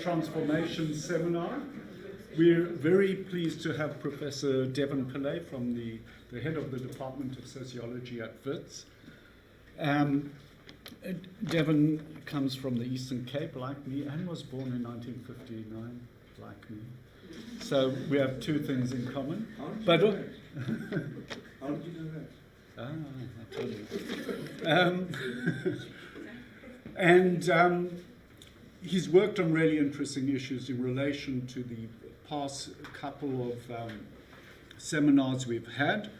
Transformation seminar. We're very pleased to have Professor Devan Pillay from the head of the Department of Sociology at Wits. Devan comes from the Eastern Cape, like me, and was born in 1959, like me. So we have two things in common. How did you know that? Ah, I'll tell you. He's worked on really interesting issues in relation to the past couple of seminars we've had.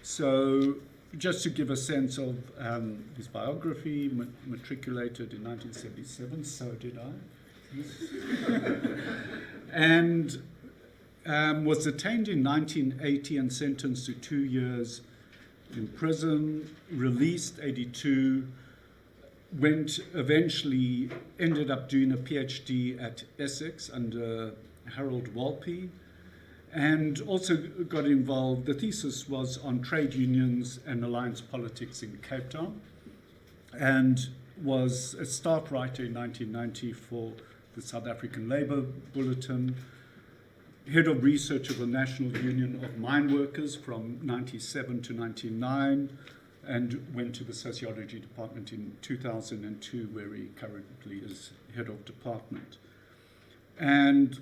So just to give a sense of his biography, matriculated in 1977, so did I. And was detained in 1980 and sentenced to 2 years in prison, released 82, eventually ended up doing a PhD at Essex under Harold Walpy, and also got involved. The thesis was on trade unions and alliance politics in Cape Town, and was a staff writer in 1990 for the South African Labour Bulletin, head of research of the National Union of Mine Workers from 97 to 99, and went to the Sociology department in 2002, where he currently is head of department. And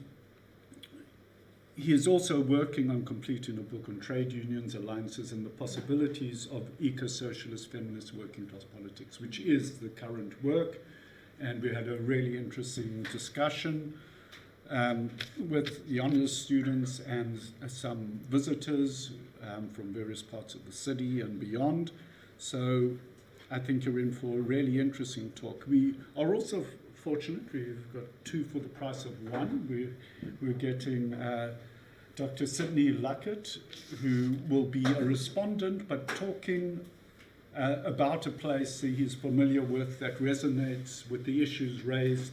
he is also working on completing a book on trade unions, alliances, and the possibilities of eco-socialist feminist working class politics, which is the current work. And we had a really interesting discussion with the honours students and some visitors from various parts of the city and beyond. So I think you're in for a really interesting talk. We are also fortunate, we've got two for the price of one. We're getting Dr. Sidney Luckett, who will be a respondent, but talking about a place that he's familiar with that resonates with the issues raised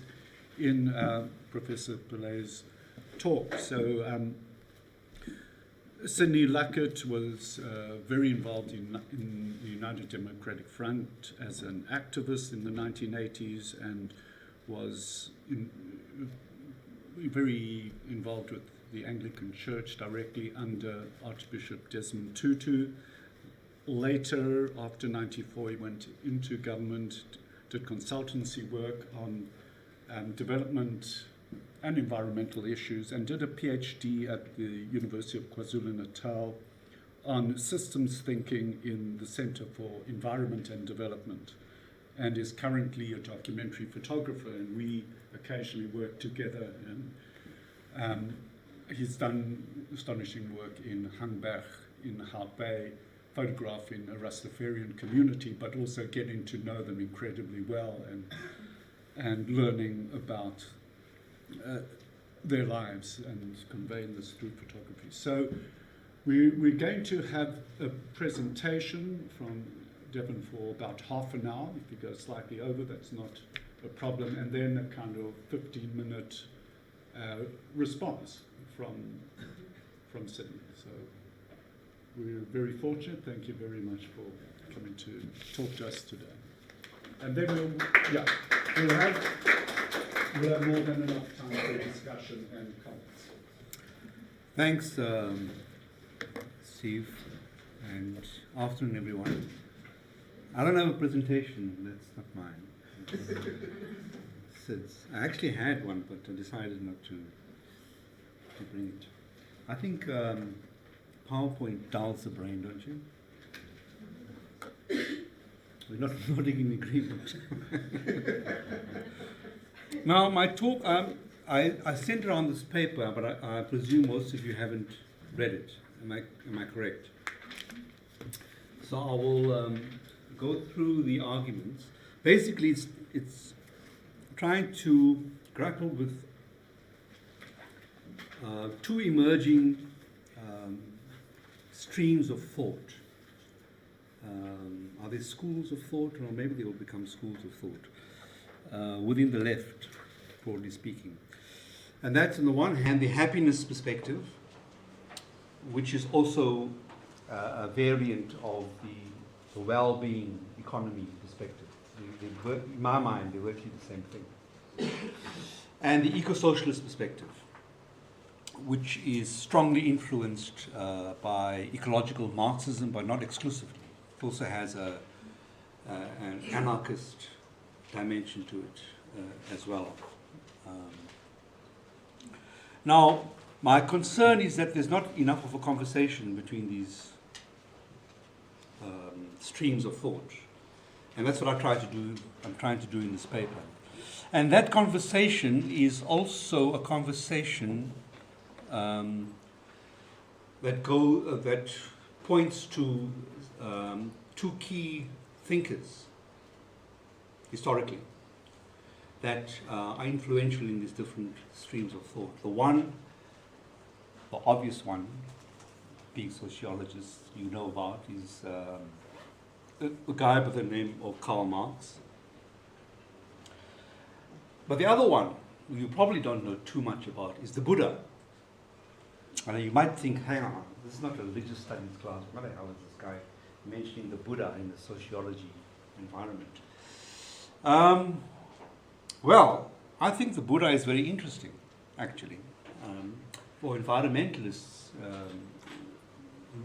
in Professor Pillay's talk. So Sidney Luckett was very involved in the United Democratic Front as an activist in the 1980s, and was very involved with the Anglican Church directly under Archbishop Desmond Tutu. Later, after 94, he went into government, did consultancy work on development and environmental issues, and did a PhD at the University of KwaZulu-Natal on systems thinking in the Center for Environment and Development, and is currently a documentary photographer, and we occasionally work together. And he's done astonishing work in Hangberg, in Hout Bay, photographing a Rastafarian community, but also getting to know them incredibly well and learning about their lives and conveying this through photography. So we're going to have a presentation from Devan for about half an hour. If you go slightly over, that's not a problem. And then a kind of 15-minute response from Sydney. So we're very fortunate. Thank you very much for coming to talk to us today. And then we'll have more than enough time for discussion and comments. Thanks, Steve, and afternoon, everyone. I don't have a presentation, that's not mine. I actually had one, but I decided not to bring it. I think PowerPoint dulls the brain, don't you? We're not nodding in agreement. Now, my talk, I sent around this paper, but I presume most of you haven't read it. Am I correct? So I will go through the arguments. Basically, it's trying to grapple with two emerging streams of thought. Are they schools of thought, or maybe they will become schools of thought within the left, broadly speaking. And that's, on the one hand, the happiness perspective, which is also a variant of the well-being economy perspective. In my mind, they're virtually the same thing. and the eco-socialist perspective, which is strongly influenced by ecological Marxism, but not exclusively. It also has an anarchist dimension to it as well. Now, my concern is that there's not enough of a conversation between these streams of thought. And that's what I'm trying to do in this paper. And that conversation is also a conversation that points to two key thinkers historically that are influential in these different streams of thought. The obvious one, being sociologists you know about, is a guy by the name of Karl Marx. But the other one, who you probably don't know too much about, is the Buddha. And you might think, hang on, this is not a religious studies class. What the hell is this guy mentioning the Buddha in the sociology environment? Well, I think the Buddha is very interesting, actually. For environmentalists,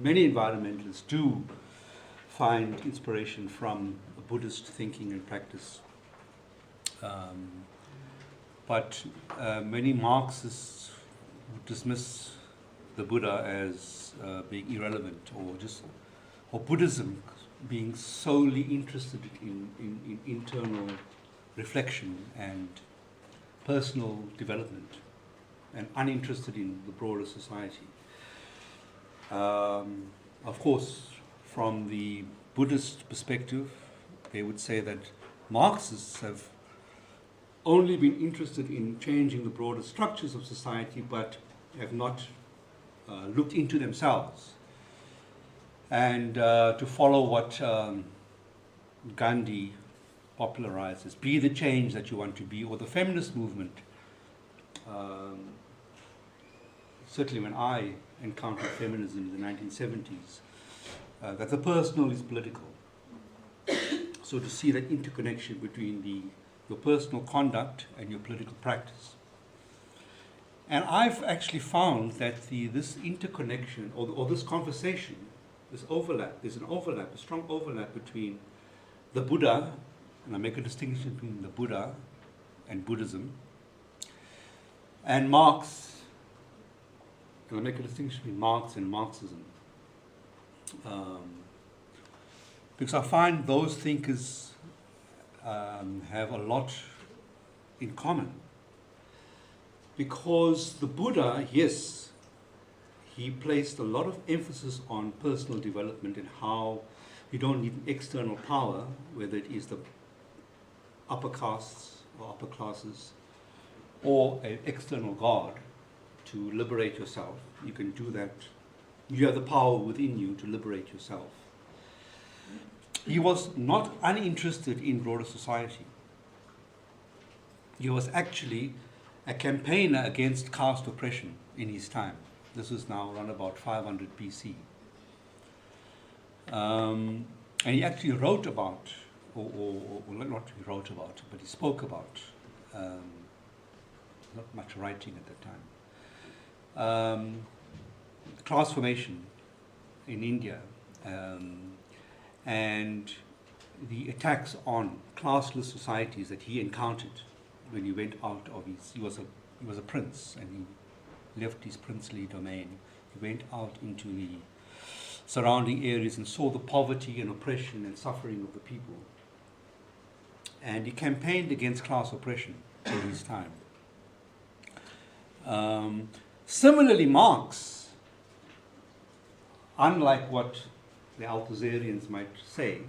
many environmentalists do find inspiration from Buddhist thinking and practice. But many Marxists dismiss the Buddha as being irrelevant, or Buddhism being solely interested in internal reflection and personal development, and uninterested in the broader society. Of course, from the Buddhist perspective, they would say that Marxists have only been interested in changing the broader structures of society, but have not looked into themselves. And to follow what Gandhi popularizes, be the change that you want to be, or the feminist movement. Certainly when I encountered feminism in the 1970s, that the personal is political. So to see that interconnection between your personal conduct and your political practice. And I've actually found that this interconnection, or this conversation, this overlap, there's a strong overlap between the Buddha, and I make a distinction between the Buddha and Buddhism, and Marx, and I make a distinction between Marx and Marxism. Because I find those thinkers have a lot in common. Because the Buddha, yes, he placed a lot of emphasis on personal development and how you don't need an external power, whether it is the upper castes or upper classes, or an external God, to liberate yourself. You can do that. You have the power within you to liberate yourself. He was not uninterested in broader society. He was actually a campaigner against caste oppression in his time. This is now around about 500 BC. And he actually wrote about, or not he wrote about, but he spoke about, not much writing at that time, class formation in India, and the attacks on classless societies that he encountered when he went out of he was a prince, and he left his princely domain. He went out into the surrounding areas and saw the poverty and oppression and suffering of the people. And he campaigned against class oppression in his time. Similarly, Marx, unlike what the Althusserians might say,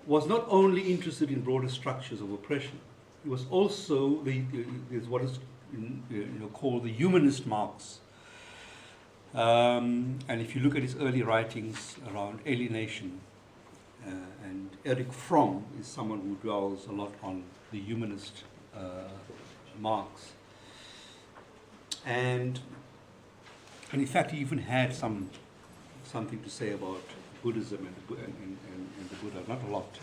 was not only interested in broader structures of oppression. He was also what is called the humanist Marx. And if you look at his early writings around alienation, and Erich Fromm is someone who dwells a lot on the humanist Marx. And in fact, he even had something to say about Buddhism and the Buddha, not a lot.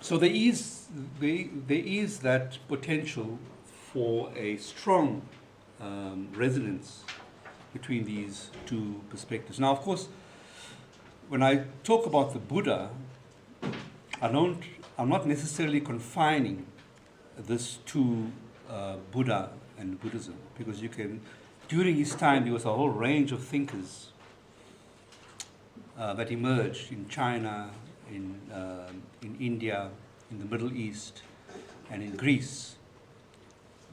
So there is that potential for a strong resonance between these two perspectives. Now, of course, when I talk about the Buddha, I'm not necessarily confining this to Buddha and Buddhism, because during his time there was a whole range of thinkers that emerged in China, in India, in the Middle East, and in Greece,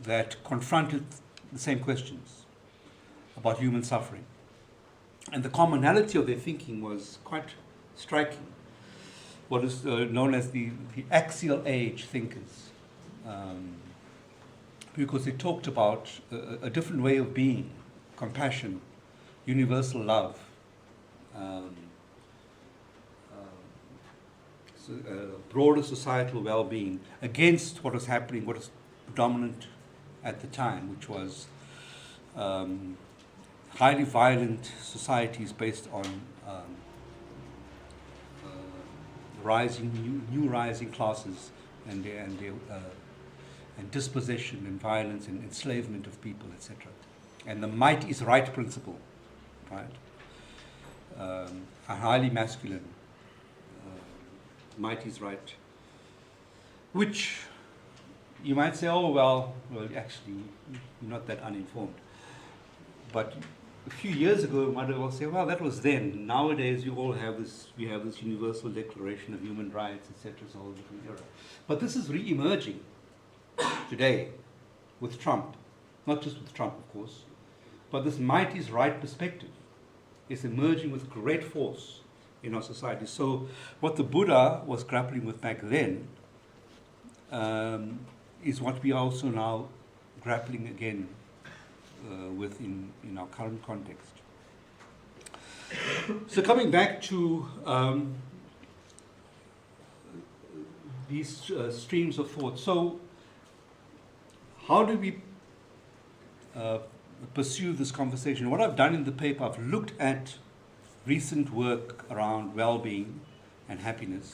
that confronted the same questions about human suffering. And the commonality of their thinking was quite striking. What is known as the Axial Age Thinkers, because they talked about a different way of being, compassion, universal love, broader societal well-being, against what was happening, what was dominant at the time, which was highly violent societies based on new rising classes and dispossession and violence and enslavement of people, etc. And the might is right principle, right? A highly masculine might is right, which you might say, oh, well, actually, you're not that uninformed. But a few years ago, you might have well say, well, that was then. Nowadays, we have this Universal Declaration of Human Rights, etc. It's a whole different era. But this is re-emerging today with Trump. Not just with Trump, of course, but this might is right perspective is emerging with great force in our society. So what the Buddha was grappling with back then is what we are also now grappling again with in our current context. So coming back to these streams of thought. So how do we pursue this conversation? What I've done in the paper, I've looked at recent work around well-being and happiness,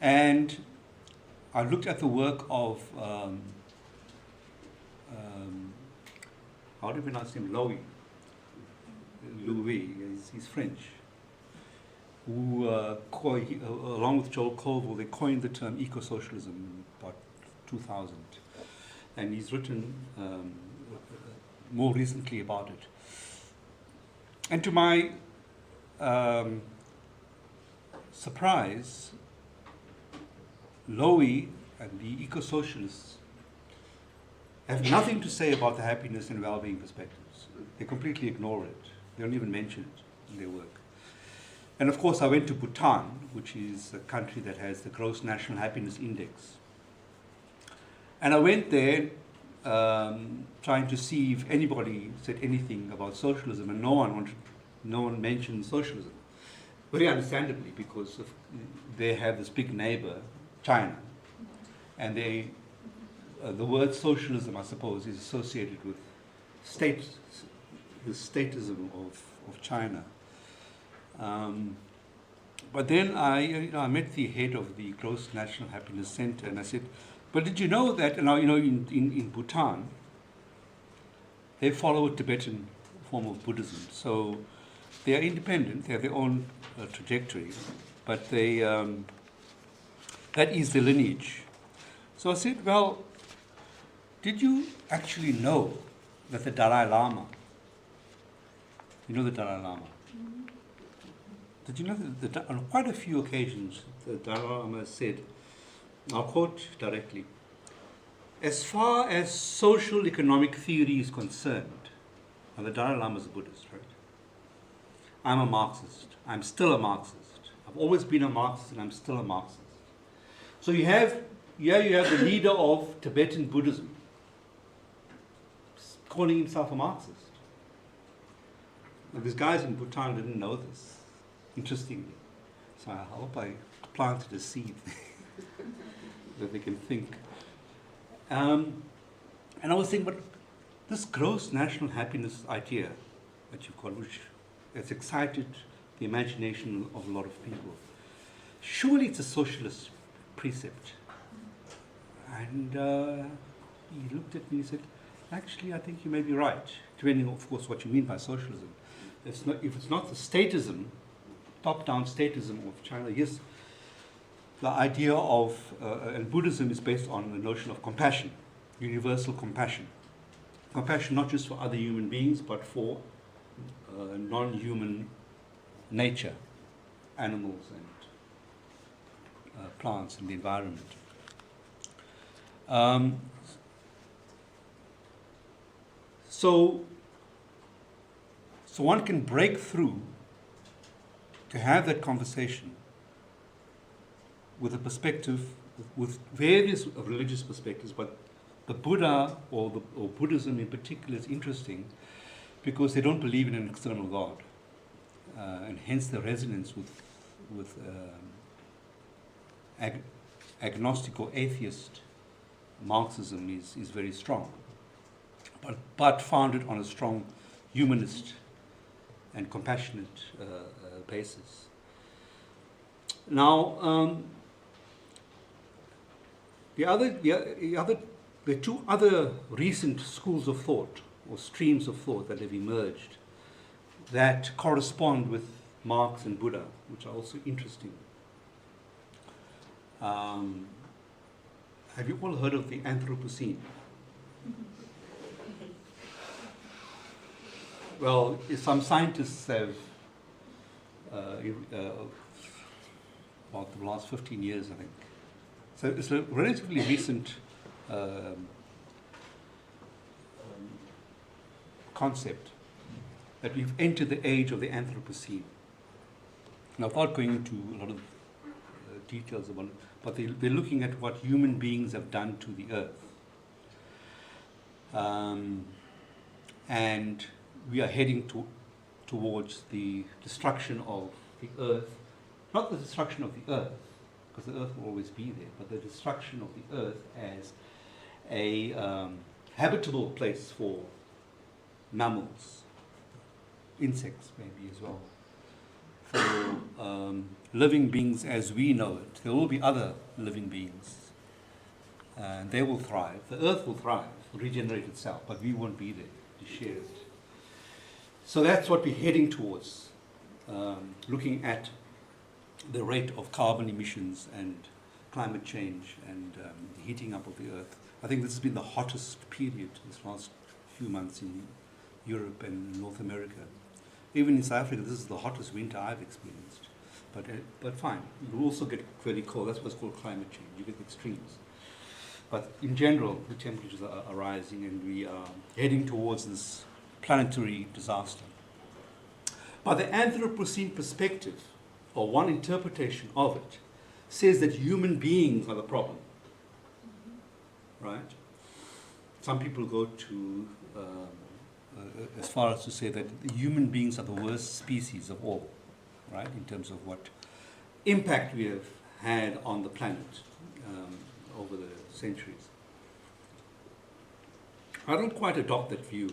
and I looked at the work of how do you pronounce him? Louis, he's French, who, along with Joel Colville, they coined the term Eco-Socialism in about 2000. And he's written more recently about it. And to my surprise, Louis and the Eco-Socialists have nothing to say about the happiness and well-being perspectives. They completely ignore it. They don't even mention it in their work. And of course, I went to Bhutan, which is a country that has the Gross National Happiness Index. And I went there trying to see if anybody said anything about socialism, and no one mentioned socialism. Very understandably, because they have this big neighbor, China, and the word socialism, I suppose, is associated with the statism of China. But then I met the head of the Gross National Happiness Center, and I said, but did you know that, in Bhutan, they follow a Tibetan form of Buddhism. So they are independent, they have their own trajectory, but that is the lineage. So I said, well, did you actually know that the Dalai Lama, you know the Dalai Lama? Did you know that on quite a few occasions, the Dalai Lama said, I'll quote directly, as far as social economic theory is concerned, and the Dalai Lama is a Buddhist, right? I'm a Marxist. I'm still a Marxist. I've always been a Marxist, and I'm still a Marxist. So you have the leader of Tibetan Buddhism calling himself a Marxist. And these guys in Bhutan didn't know this, interestingly. So I hope I planted a seed that they can think. And I was thinking, but this gross national happiness idea that you've got, which has excited the imagination of a lot of people, surely it's a socialist precept. And he looked at me and said, actually, I think you may be right, depending, of course, what you mean by socialism. If it's not the statism, top-down statism of China, yes, the idea of, and Buddhism is based on the notion of compassion, universal compassion. Compassion not just for other human beings, but for non-human nature, animals and plants and the environment. So one can break through to have that conversation with a perspective, with various religious perspectives, but the Buddha or Buddhism in particular is interesting because they don't believe in an external God, and hence the resonance with agnostic or atheist Marxism is very strong, but founded on a strong humanist and compassionate basis. Now, there are two other recent schools of thought or streams of thought that have emerged that correspond with Marx and Buddha, which are also interesting. Have you all heard of the Anthropocene? Well, some scientists have, about the last 15 years, I think. So it's a relatively recent concept that we've entered the age of the Anthropocene. Now, without going into a lot of details about it, but they're looking at what human beings have done to the earth. And we are heading towards the destruction of the earth, not the destruction of the earth, because the earth will always be there, but the destruction of the earth as a habitable place for mammals, insects maybe as well, for living beings as we know it. There will be other living beings, and they will thrive. The earth will thrive, regenerate itself, but we won't be there to share it. So that's what we're heading towards, looking at the rate of carbon emissions and climate change and the heating up of the earth. I think this has been the hottest period this last few months in Europe and North America. Even in South Africa, this is the hottest winter I've experienced. But fine, you will also get very cold. That's what's called climate change. You get extremes. But in general, the temperatures are rising, and we are heading towards this planetary disaster. But the Anthropocene perspective, or one interpretation of it, says that human beings are the problem. Right? Some people go to as far as to say that human beings are the worst species of all, right, in terms of what impact we have had on the planet over the centuries. I don't quite adopt that view.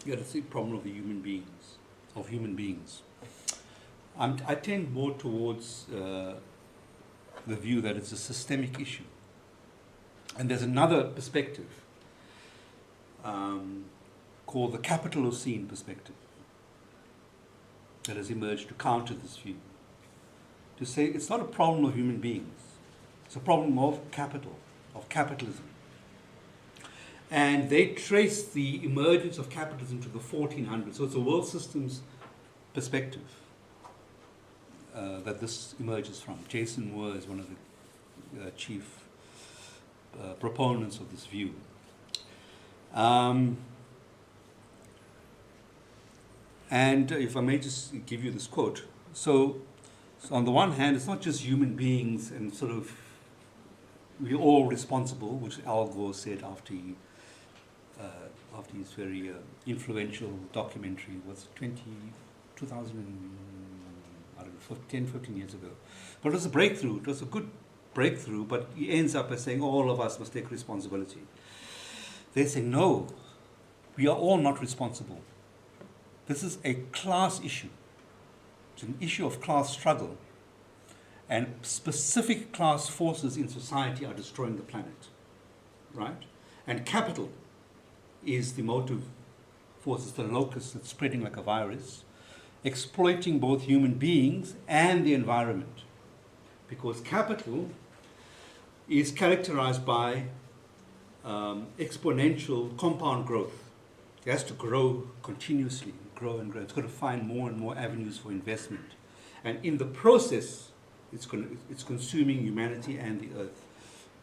You got to see the problem of the human beings. I tend more towards the view that it's a systemic issue. And there's another perspective called the Capitalocene perspective that has emerged to counter this view. To say it's not a problem of human beings, it's a problem of capital, of capitalism. And they trace the emergence of capitalism to the 1400s. So it's a world systems perspective that this emerges from. Jason Moore is one of the chief proponents of this view. And if I may just give you this quote. So on the one hand, it's not just human beings and sort of we're all responsible, which Al Gore said after his very influential documentary, was 10, 15 years ago. But it was a breakthrough. It was a good breakthrough, but he ends up by saying all of us must take responsibility. They say, no, we are all not responsible. This is a class issue. It's an issue of class struggle. and specific class forces in society are destroying the planet, right? And capital is the motive force, the locus that's spreading like a virus, exploiting both human beings and the environment. Because capital is characterized by exponential compound growth. It has to grow continuously, grow and grow. It's got to find more and more avenues for investment. And in the process, it's consuming humanity and the earth.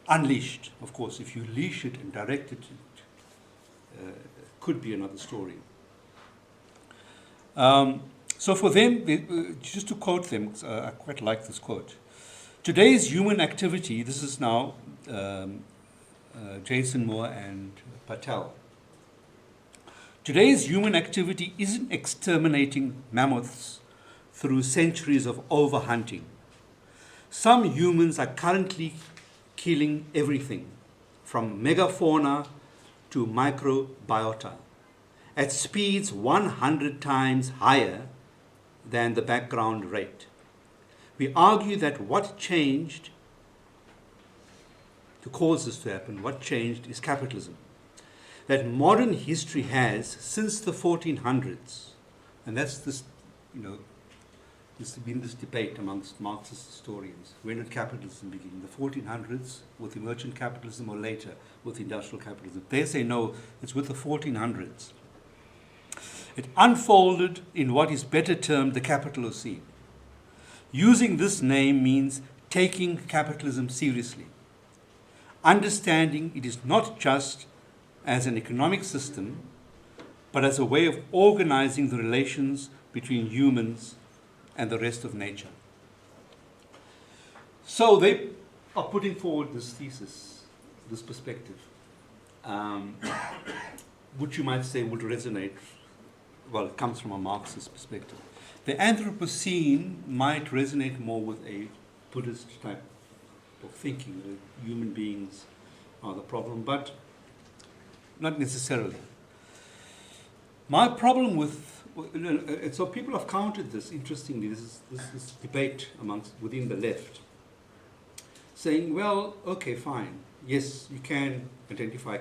Unleashed, of course. If you leash it and direct it, it could be another story. So for them, just to quote them, I quite like this quote. Today's human activity, this is now Jason Moore and Patel. Today's human activity isn't exterminating mammoths through centuries of overhunting. Some humans are currently killing everything, from megafauna to microbiota, at speeds 100 times higher than the background rate. We argue that what changed to cause this to happen, what changed is capitalism. That modern history has, since the 1400s, and that's this, there's been this debate amongst Marxist historians. When did capitalism begin? The 1400s with the merchant capitalism or later with industrial capitalism? They say no, it's with the 1400s. It unfolded in what is better termed the Capitalocene. Using this name means taking capitalism seriously. Understanding it is not just as an economic system, but as a way of organizing the relations between humans and the rest of nature. So they are putting forward this thesis, this perspective, which you might say would resonate, well, it comes from a Marxist perspective. The Anthropocene might resonate more with a Buddhist type of thinking, that human beings are the problem, but not necessarily. My problem with, and so people have countered this, interestingly, this debate within the left, saying, well, okay, fine, yes, you can identify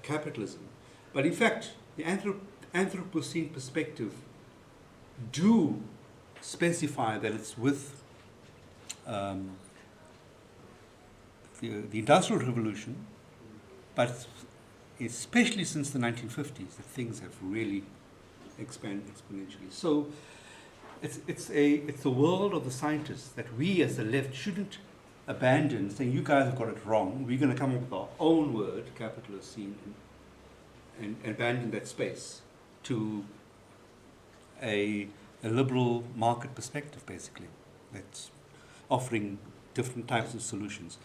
capitalism, but in fact, the Anthropocene perspective do specify that it's with the Industrial Revolution, but especially since the 1950s, that things have really expanded exponentially. So it's the world of the scientists that we as the left shouldn't abandon, saying you guys have got it wrong. We're going to come up with our own word, Capitalocene, and abandon that space to a liberal market perspective, basically, that's offering different types of solutions.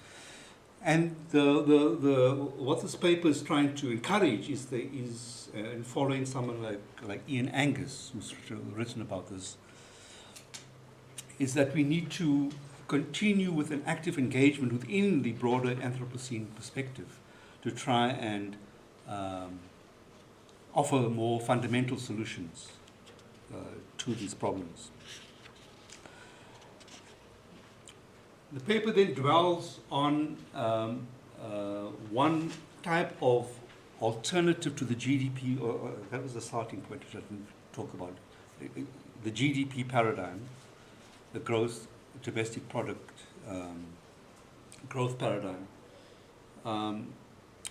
And what this paper is trying to encourage is following someone like Ian Angus, who's written about this, is that we need to continue with an active engagement within the broader Anthropocene perspective to try and offer more fundamental solutions to these problems. The paper then dwells on one type of alternative to the GDP, or that was the starting point which I didn't talk about, the GDP paradigm, the gross domestic product growth paradigm,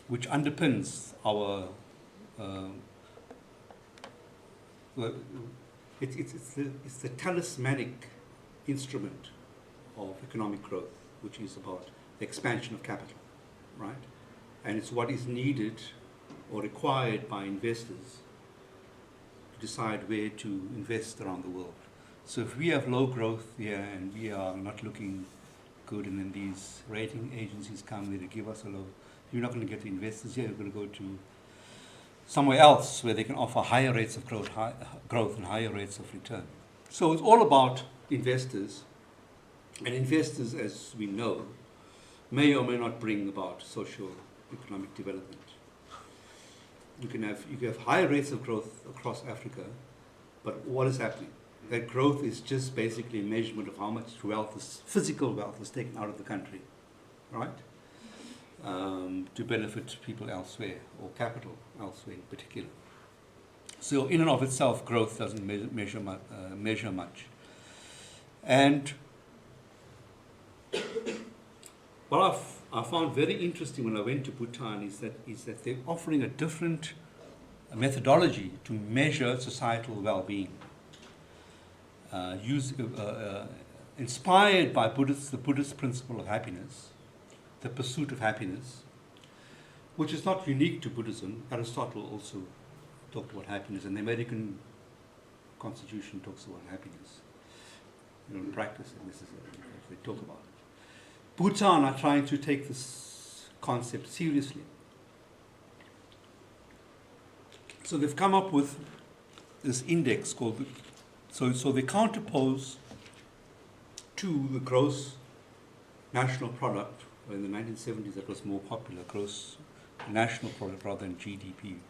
which underpins our it's the talismanic instrument of economic growth, which is about the expansion of capital, right? And it's what is needed or required by investors to decide where to invest around the world. So if we have low growth here and we are not looking good, and then these rating agencies come there to give us a low, you're not going to get the investors here, you're going to go to somewhere else where they can offer higher rates of growth and higher rates of return. So it's all about investors. And investors, as we know, may or may not bring about social economic development. You can have higher rates of growth across Africa, but what is happening? that growth is just basically a measurement of how much wealth is, physical wealth is taken out of the country, right? To benefit people elsewhere, or capital elsewhere in particular. So in and of itself, growth doesn't measure much. And what I found very interesting when I went to Bhutan is that they're offering a different methodology to measure societal well-being, inspired by the Buddhist principle of happiness, the pursuit of happiness, which is not unique to Buddhism. Aristotle also talked about happiness, and the American Constitution talks about happiness. You don't practice it necessarily, they talk about it. Bhutan are trying to take this concept seriously. So they've come up with this index called, so they counterpose to the gross national product. In the 1970s that was more popular, gross national product rather than GDP,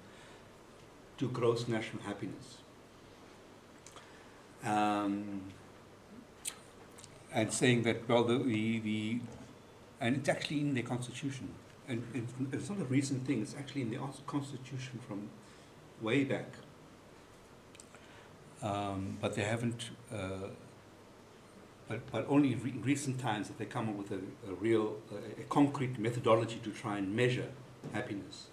to gross national happiness. And saying that, well, and it's actually in their constitution. And it's not a recent thing, it's actually in the constitution from way back. But they haven't, but only in recent times that they come up with a real, concrete methodology to try and measure happiness.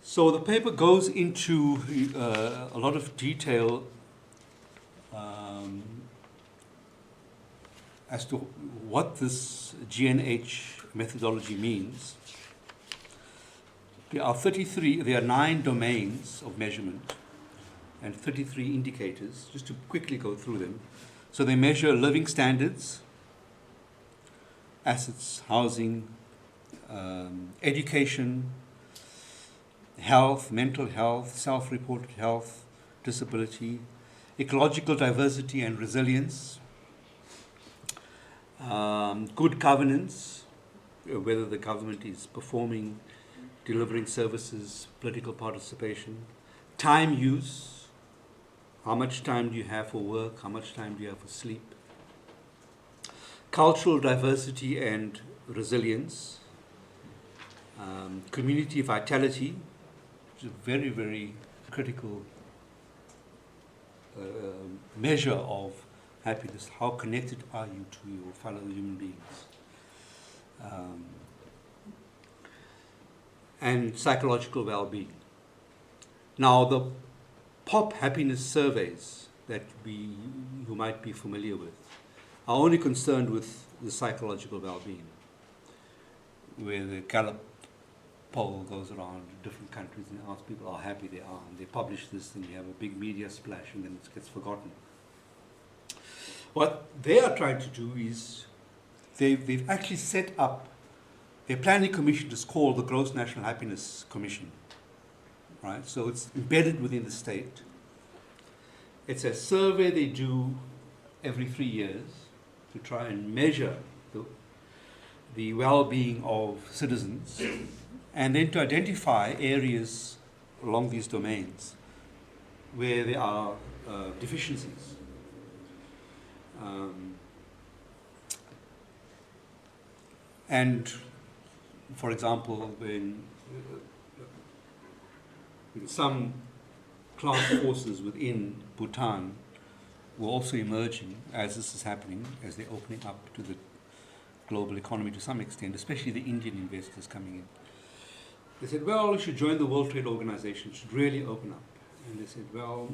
So the paper goes into a lot of detail as to what this GNH methodology means. There are 9 domains of measurement and 33 indicators, just to quickly go through them. So they measure living standards, assets, housing, education, health, mental health, self-reported health, disability, ecological diversity and resilience, good governance, whether the government is performing, delivering services, political participation, time use, how much time do you have for work, how much time do you have for sleep, cultural diversity and resilience, community vitality, which is a very, very critical measure of happiness. How connected are you to your fellow human beings? And psychological well-being. Now, the POP happiness surveys that you might be familiar with are only concerned with the psychological well-being, where the Gallup poll goes around different countries and asks people how happy they are, and they publish this and you have a big media splash and then it gets forgotten. What they are trying to do is they've actually set up, their planning commission is called the Gross National Happiness Commission, right? So it's embedded within the state. It's a survey they do every 3 years to try and measure the well-being of citizens, and then to identify areas along these domains where there are deficiencies. And, for example, when some class forces within Bhutan were also emerging as this is happening, as they're opening up to the global economy to some extent, especially the Indian investors coming in. They said, well, we should join the World Trade Organization, should really open up. And they said, well,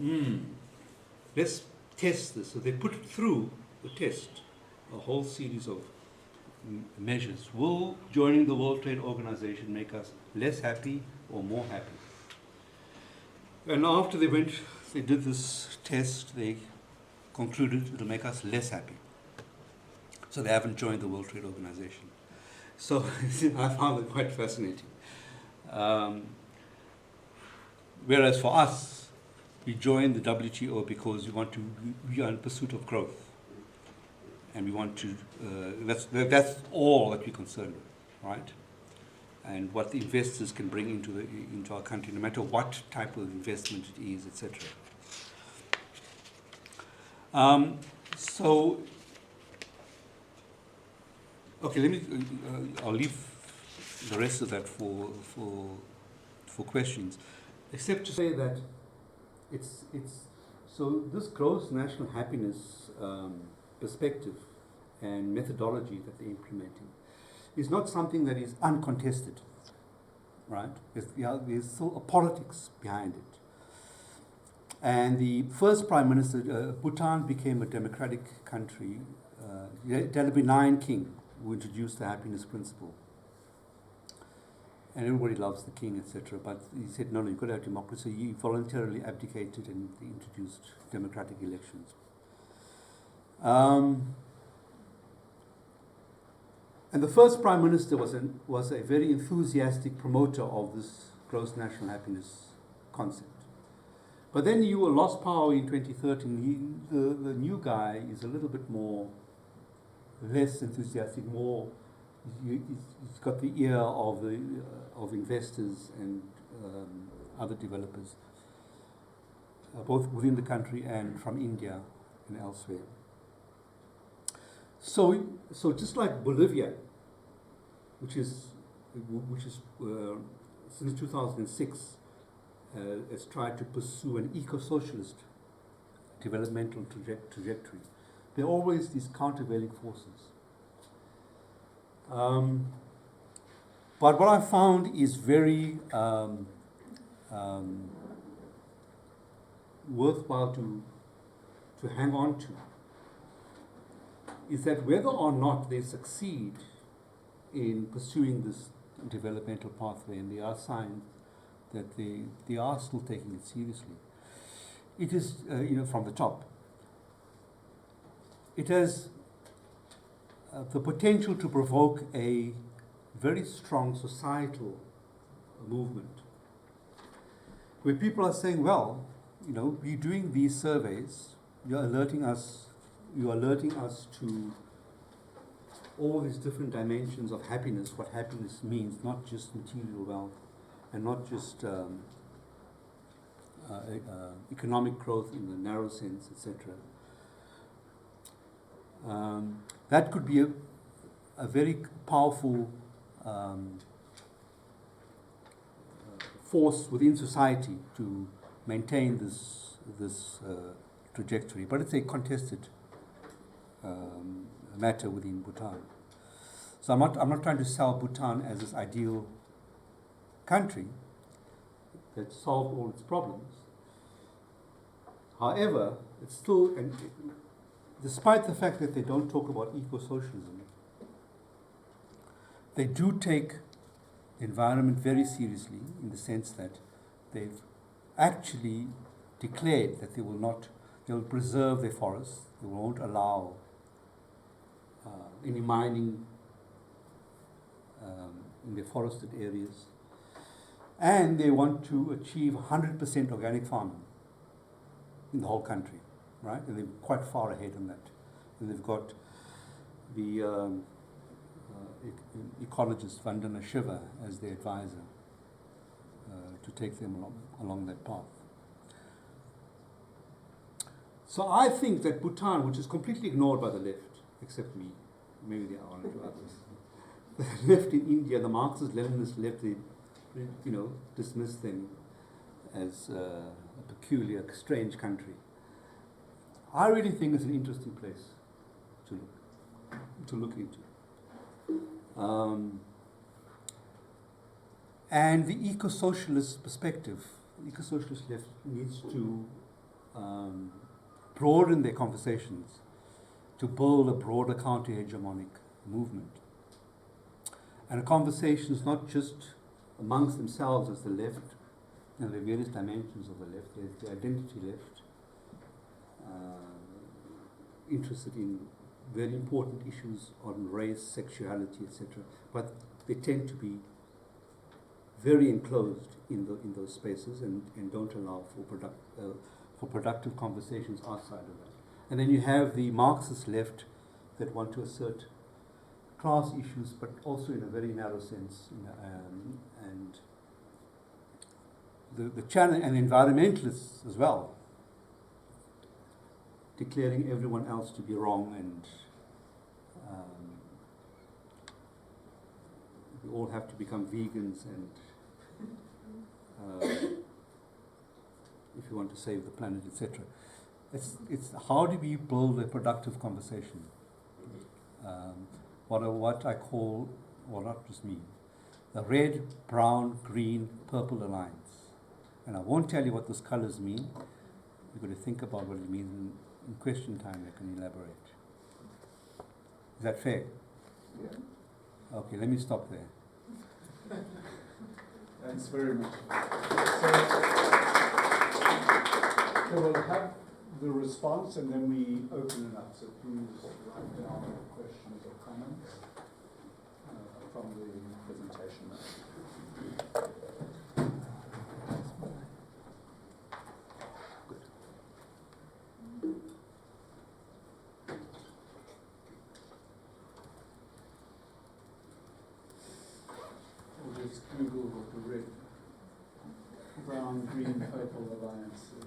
let's test this. So they put through the test a whole series of measures. Will joining the World Trade Organization make us less happy or more happy? And after they did this test, they concluded it will make us less happy. So they haven't joined the World Trade Organization. So I found it quite fascinating. Whereas for us, we joined the WTO because we are in pursuit of growth. And we want to, that's all that we're concerned with, right? And what the investors can bring into our country, no matter what type of investment it is, etc. So, okay, I'll leave the rest of that for questions, except to say that so this gross national happiness perspective and methodology that they're implementing is not something that is uncontested, right? There's still a politics behind it. And the first Prime Minister, Bhutan became a democratic country. There had a benign king who introduced the happiness principle. And everybody loves the king, etc. But he said, no, you've got to have democracy. He voluntarily abdicated and they introduced democratic elections. And the first Prime Minister was a very enthusiastic promoter of this gross national happiness concept. But then you lost power in 2013. The new guy is a little bit less enthusiastic, he's got the ear of investors and other developers, both within the country and from India and elsewhere. So just like Bolivia, which is since 2006 has tried to pursue an eco-socialist developmental trajectory, there are always these countervailing forces. But what I found is very worthwhile to hang on to is that whether or not they succeed in pursuing this developmental pathway, and there are signs that they are still taking it seriously, it is, from the top, it has the potential to provoke a very strong societal movement where people are saying, well, we're doing these surveys, you're alerting us to all these different dimensions of happiness, what happiness means, not just material wealth and not just economic growth in the narrow sense, etc. That could be a very powerful force within society to maintain this trajectory. But it's a contested matter within Bhutan. So I'm not trying to sell Bhutan as this ideal country that solved all its problems. However, it's still, despite the fact that they don't talk about eco-socialism, they do take the environment very seriously in the sense that they've actually declared that they'll preserve their forests, they won't allow any mining in the forested areas, and they want to achieve 100% organic farming in the whole country, right? And they're quite far ahead on that. And they've got the ecologist Vandana Shiva as their advisor to take them along that path. So I think that Bhutan, which is completely ignored by the left, except me, maybe there are one or two others, the left in India, the Marxist, Leninist left, they dismiss them as a peculiar, strange country. I really think it's an interesting place to look into. And the eco-socialist perspective, the eco-socialist left needs to broaden their conversations to build a broader counter-hegemonic movement. And a conversation is not just amongst themselves as the left, and the various dimensions of the left. There's the identity left, interested in very important issues on race, sexuality, etc. But they tend to be very enclosed in those spaces and don't allow for productive conversations outside of that. And then you have the Marxist left that want to assert class issues, but also in a very narrow sense, and the challenge, and environmentalists as well, declaring everyone else to be wrong, and we all have to become vegans, and if you want to save the planet, etc. It's how do we build a productive conversation? What I call, well, not just me, the red, brown, green, purple alliance. And I won't tell you what those colors mean. You've got to think about what it means in question time. I can elaborate. Is that fair? Yeah. Okay, let me stop there. Thanks very much. So we'll have the response and then we open it up. So please write down questions or comments from the presentation. We'll just Google what the red, brown, green, purple alliance is.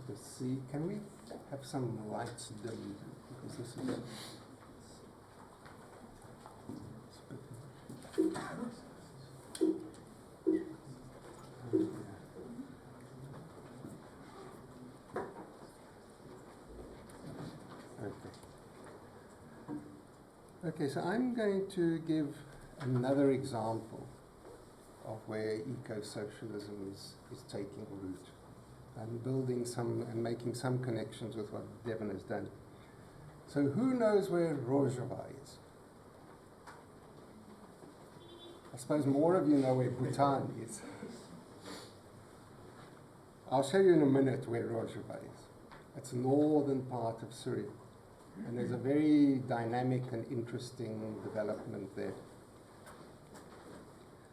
Let's see, can we have some lights dimmed? Because this is... Okay, so I'm going to give another example of where eco-socialism is taking root, and building some and making some connections with what Devan has done. So who knows where Rojava is? I suppose more of you know where Bhutan is. I'll show you in a minute where Rojava is. It's northern part of Syria. And there's a very dynamic and interesting development there.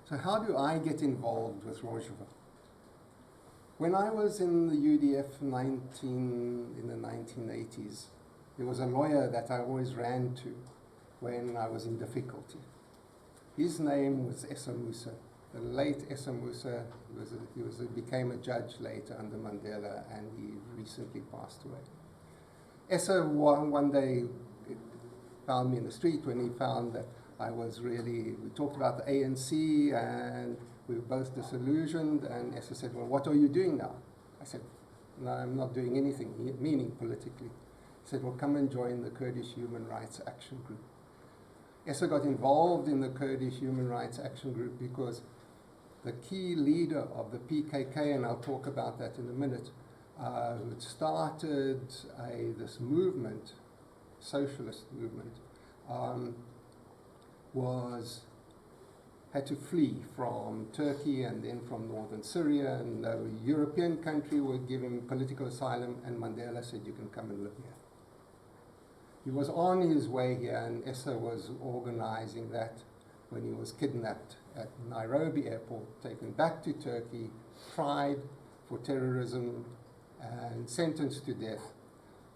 So how do I get involved with Rojava? When I was in the UDF in the 1980s, there was a lawyer that I always ran to when I was in difficulty. His name was Essa Musa. The late Essa Musa became a judge later under Mandela, and he recently passed away. Essa one day found me in the street when he found that we talked about the ANC and we were both disillusioned, and Essa said, well, what are you doing now? I said, no, I'm not doing anything, meaning politically. He said, well, come and join the Kurdish Human Rights Action Group. Essa got involved in the Kurdish Human Rights Action Group because the key leader of the PKK, and I'll talk about that in a minute, who had started this movement, socialist movement, had to flee from Turkey and then from northern Syria, and a European country would give him political asylum, and Mandela said, you can come and live here. He was on his way here, and Essa was organizing that when he was kidnapped at Nairobi airport, taken back to Turkey, tried for terrorism, and sentenced to death.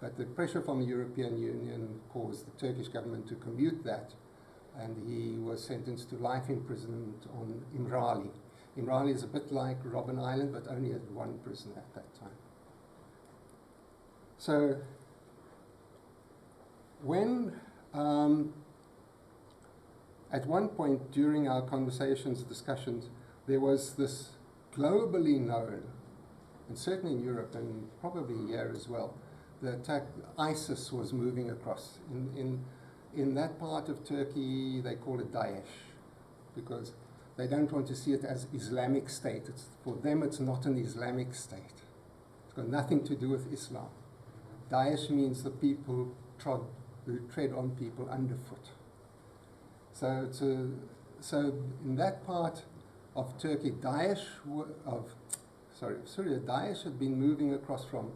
But the pressure from the European Union caused the Turkish government to commute that, and he was sentenced to life imprisonment on Imrali. Imrali is a bit like Robben Island, but only at one prison at that time. So when, at one point during our discussions, there was this globally known, and certainly in Europe and probably here as well, the attack ISIS was moving across. In that part of Turkey, they call it Daesh, because they don't want to see it as Islamic State. For them, it's not an Islamic state. It's got nothing to do with Islam. Daesh means the people who tread on people underfoot. So in that part of Turkey, Syria, Daesh had been moving across from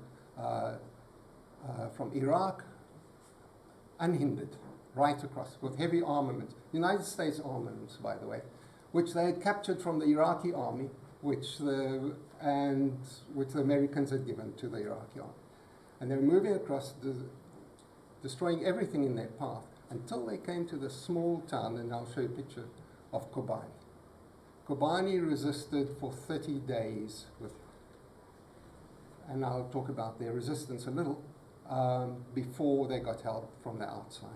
Iraq unhindered, right across, with heavy armament, United States armaments, by the way, which they had captured from the Iraqi army, which the Americans had given to the Iraqi army. And they were moving across, destroying everything in their path, until they came to the small town, and I'll show you a picture of Kobani. Kobani resisted for 30 days and I'll talk about their resistance a little, before they got help from the outside.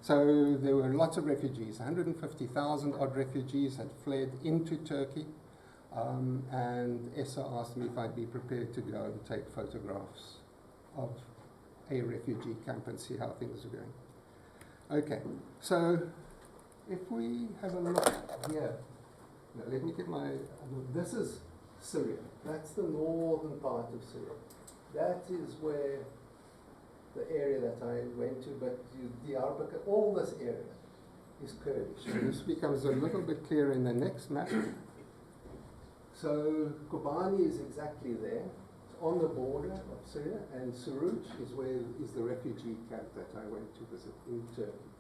So there were lots of refugees, 150,000 odd refugees had fled into Turkey, and Essa asked me if I'd be prepared to go and take photographs of a refugee camp and see how things are going. Okay, so if we have a look here, now let me get this is Syria. That's the northern part of Syria. That is where the area that I went to, but Diyarbakir, all this area is Kurdish. And this becomes a little bit clearer in the next map. So Kobani is exactly there. It's on the border of Syria, and Suruc is the refugee camp that I went to visit in Turkey.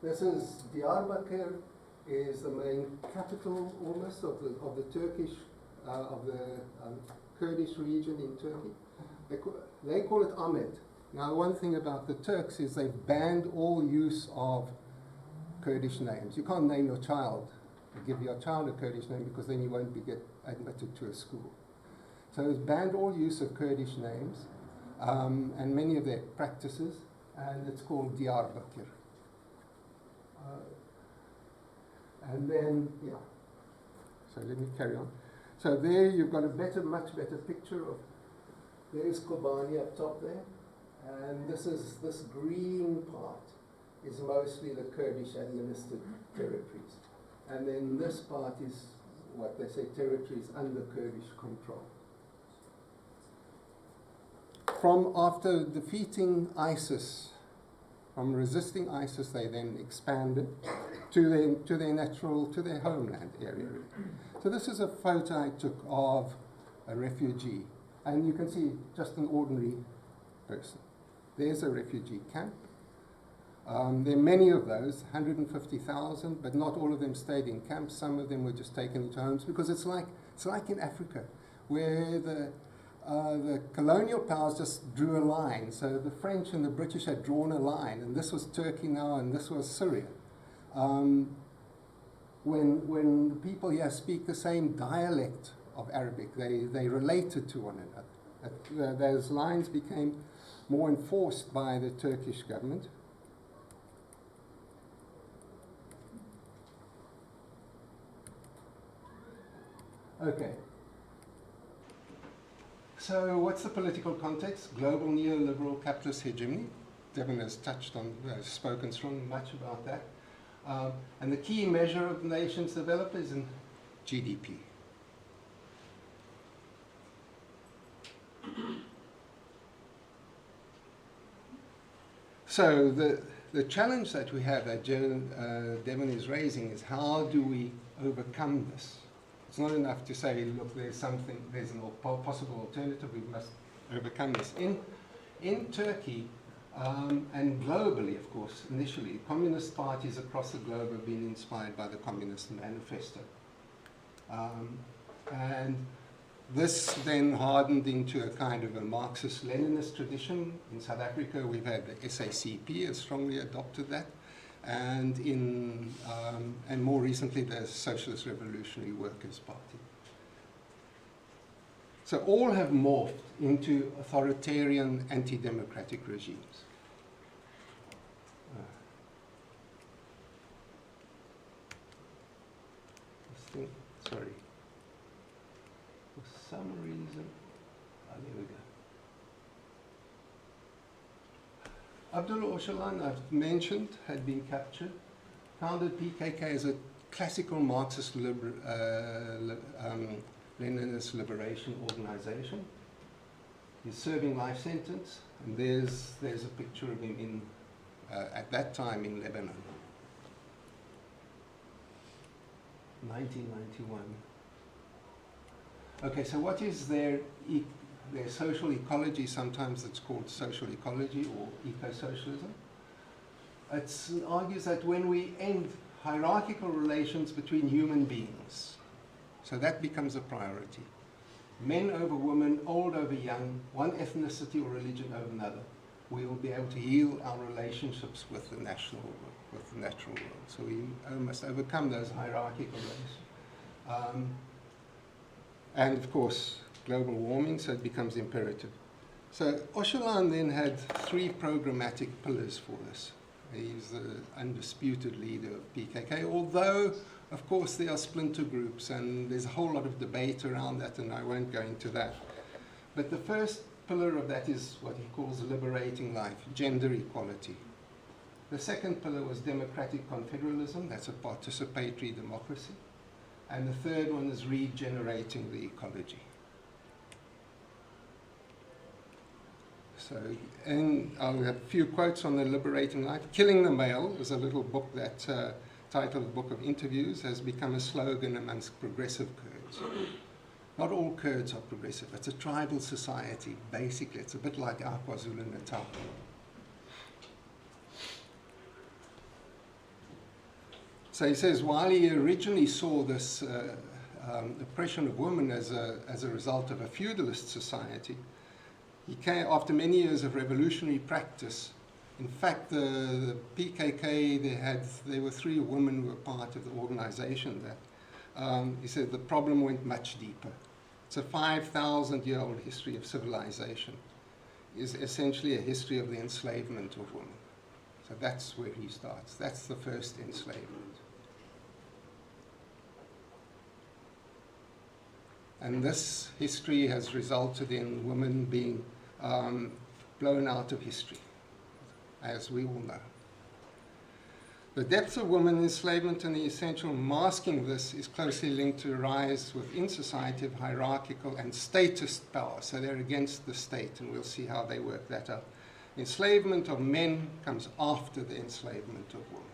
This is Diyarbakir, is the main capital almost of the Turkish Kurdish region in Turkey. They call it Ahmed. Now, one thing about the Turks is they've banned all use of Kurdish names. You can't name your child, give your child a Kurdish name, because then you won't get admitted to a school. So it's banned all use of Kurdish names and many of their practices, and it's called Diyarbakir. And then, yeah. So let me carry on. So there you've got a much better picture of, there's Kobani up top there. And this green part is mostly the Kurdish administered territories. And then this part is what they say territories under Kurdish control. From after defeating ISIS, from resisting ISIS, they then expanded to their homeland area. So this is a photo I took of a refugee. And you can see just an ordinary person. There's a refugee camp. There are many of those, 150,000, but not all of them stayed in camps. Some of them were just taken into homes, because it's like in Africa, where the colonial powers just drew a line. So the French and the British had drawn a line, and this was Turkey now, and this was Syria. When the people here speak the same dialect of Arabic, they related to one another. Those lines became more enforced by the Turkish government. Okay. So what's the political context? Global neoliberal capitalist hegemony. Devan has spoken much about that. And the key measure of nations developed is in GDP. So the challenge that we have that Devan is raising is, how do we overcome this? It's not enough to say, look, there's a possible alternative, we must overcome this. In Turkey, and globally, of course, initially, communist parties across the globe have been inspired by the Communist Manifesto. And this then hardened into a kind of a Marxist-Leninist tradition. In South Africa, we've had the SACP has strongly adopted that. And and more recently, the Socialist Revolutionary Workers' Party. So all have morphed into authoritarian, anti-democratic regimes. Sorry. For some reason, there we go. Abdullah Öcalan, I've mentioned, had been captured, founded PKK as a classical Marxist Leninist liberation organization. He's serving life sentence, and there's a picture of him in at that time in Lebanon, 1991. Okay, so what is their social ecology? Sometimes it's called social ecology or eco-socialism. It argues that when we end hierarchical relations between human beings, so that becomes a priority. Men over women, old over young, one ethnicity or religion over another. we will be able to heal our relationships with the natural world. So we must overcome those hierarchical layers. And of course, global warming, so it becomes imperative. So Öcalan then had three programmatic pillars for this. He's the undisputed leader of PKK, although, of course, there are splinter groups, and there's a whole lot of debate around that, and I won't go into that. But the first pillar of that is what he calls liberating life, gender equality. The second pillar was democratic confederalism, that's a participatory democracy. And the third one is regenerating the ecology. So, and I'll have a few quotes on the liberating life. Killing the male is a little book that, titled Book of Interviews, has become a slogan amongst progressive Kurds. Not all Kurds are progressive. It's a tribal society, basically. It's a bit like our KwaZulu-Natal. So he says, while he originally saw this oppression of women as a result of a feudalist society, he came, after many years of revolutionary practice. In fact, the PKK, there were 3 women who were part of the organization there. He said the problem went much deeper. It's a 5,000-year-old history of civilization. It's essentially a history of the enslavement of women. So that's where he starts. That's the first enslavement. And this history has resulted in women being blown out of history, as we all know. The depth of women enslavement and the essential masking this is closely linked to a rise within society of hierarchical and statist power. So they're against the state, and we'll see how they work that out. Enslavement of men comes after the enslavement of women,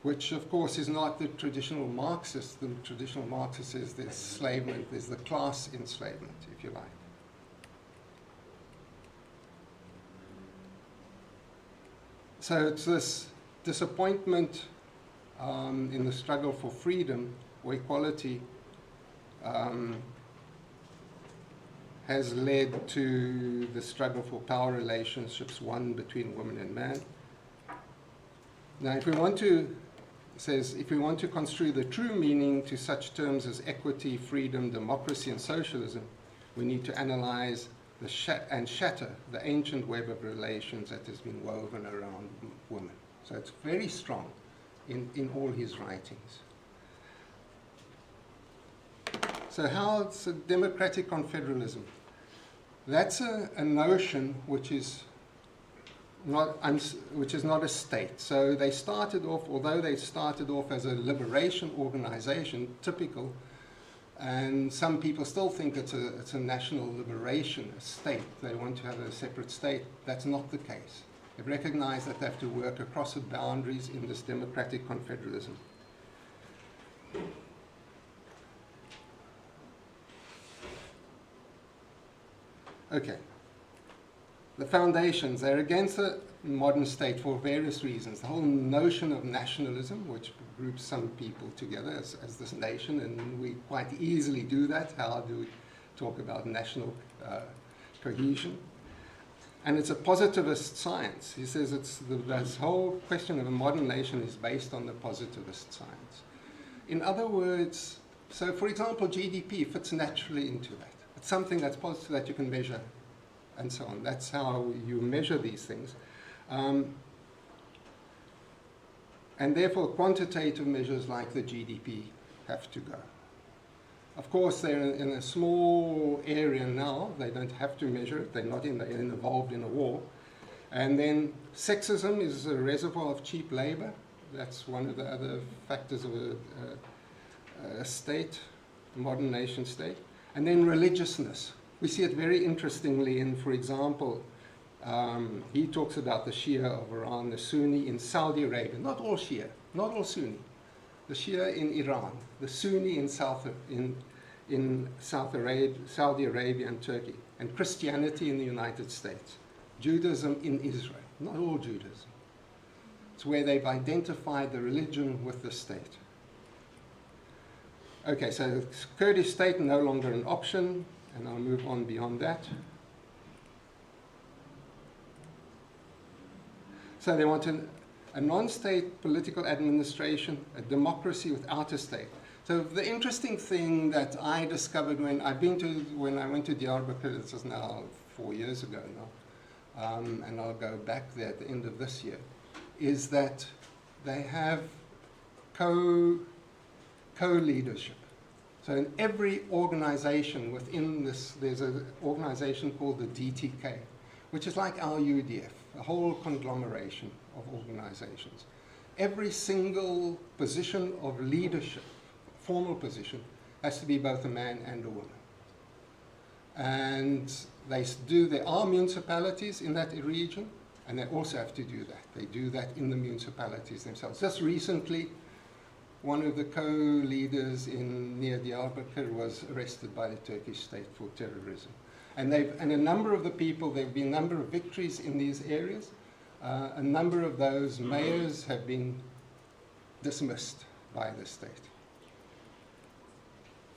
which of course is not the traditional Marxist. The traditional Marxist says there's enslavement, there's the class enslavement, if you like. So it's this disappointment in the struggle for freedom or equality has led to the struggle for power relationships, one between woman and man. Now, if we want to construe the true meaning to such terms as equity, freedom, democracy, and socialism, we need to analyze and shatter the ancient web of relations that has been woven around women. So it's very strong in all his writings. So how it's a democratic confederalism? That's a notion which is not a state. So they started off, although they started off as a liberation organization, typical, and some people still think it's a national liberation, a state. They want to have a separate state. That's not the case. They recognize that they have to work across the boundaries in this democratic confederalism. Okay. The foundations, they're against the modern state for various reasons. The whole notion of nationalism, which groups some people together as this nation, and we quite easily do that. How do we talk about national cohesion? And it's a positivist science. He says this whole question of a modern nation is based on the positivist science. In other words, so for example, GDP fits naturally into that. It's something that's positive that you can measure, and so on. That's how you measure these things. And therefore, quantitative measures like the GDP have to go. Of course, they're in a small area now. They don't have to measure it. They're not involved in a war. And then sexism is a reservoir of cheap labor. That's one of the other factors of a state, a modern nation state. And then religiousness. We see it very interestingly in, for example, he talks about the Shia of Iran, the Sunni in Saudi Arabia. Not all Shia, not all Sunni. The Shia in Iran, the Sunni in Saudi Arabia and Turkey, and Christianity in the United States. Judaism in Israel, not all Judaism. It's where they've identified the religion with the state. Okay, so Kurdish state no longer an option, and I'll move on beyond that. So they want a non-state political administration, a democracy without a state. So the interesting thing that I discovered when I went to Diyarbakir, this is now 4 years ago now, and I'll go back there at the end of this year, is that they have co-leadership. So in every organization within this, there's an organization called the DTK, which is like our UDF, a whole conglomeration of organizations. Every single position of leadership, formal position, has to be both a man and a woman. And there are municipalities in that region, and they also have to do that. They do that in the municipalities themselves. Just recently, one of the co-leaders near Diyarbakir was arrested by the Turkish state for terrorism. And a number of the people, there have been a number of victories in these areas. A number of those mayors have been dismissed by the state.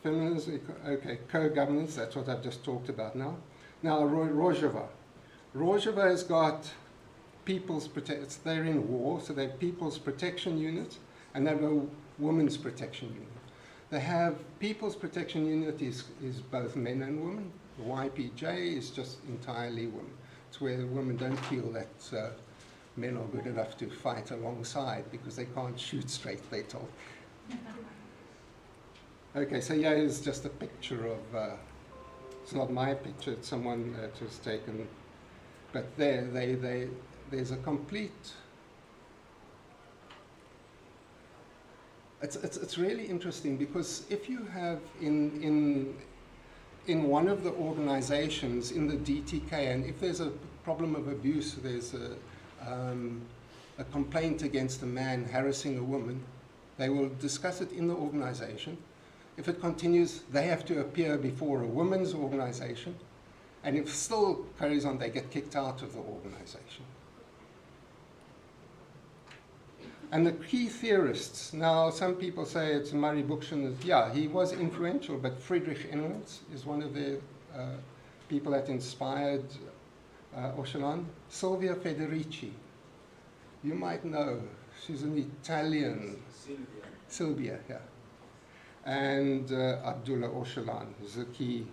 Feminism, okay, co-governance, that's what I've just talked about now. Now, Rojava. Rojava has got they're in war, so they have People's Protection Unit, and they have a Women's Protection Unit. They have People's Protection Unit is both men and women. The YPJ is just entirely women. It's where the women don't feel that men are good enough to fight alongside because they can't shoot straight, they told. Okay, so yeah, here's just a picture of, it's not my picture, it's someone that was taken, but there's a complete, it's really interesting because if you have in one of the organizations in the DTK, and if there's a problem of abuse, there's a complaint against a man harassing a woman, they will discuss it in the organization. If it continues, they have to appear before a women's organization, and if still carries on, they get kicked out of the organization. And the key theorists, now some people say it's Murray Bookchin, yeah, he was influential, but Friedrich Engels is one of the people that inspired Öcalan. Silvia Federici, you might know, she's an Italian. Silvia, yeah. And Abdullah Öcalan is the key.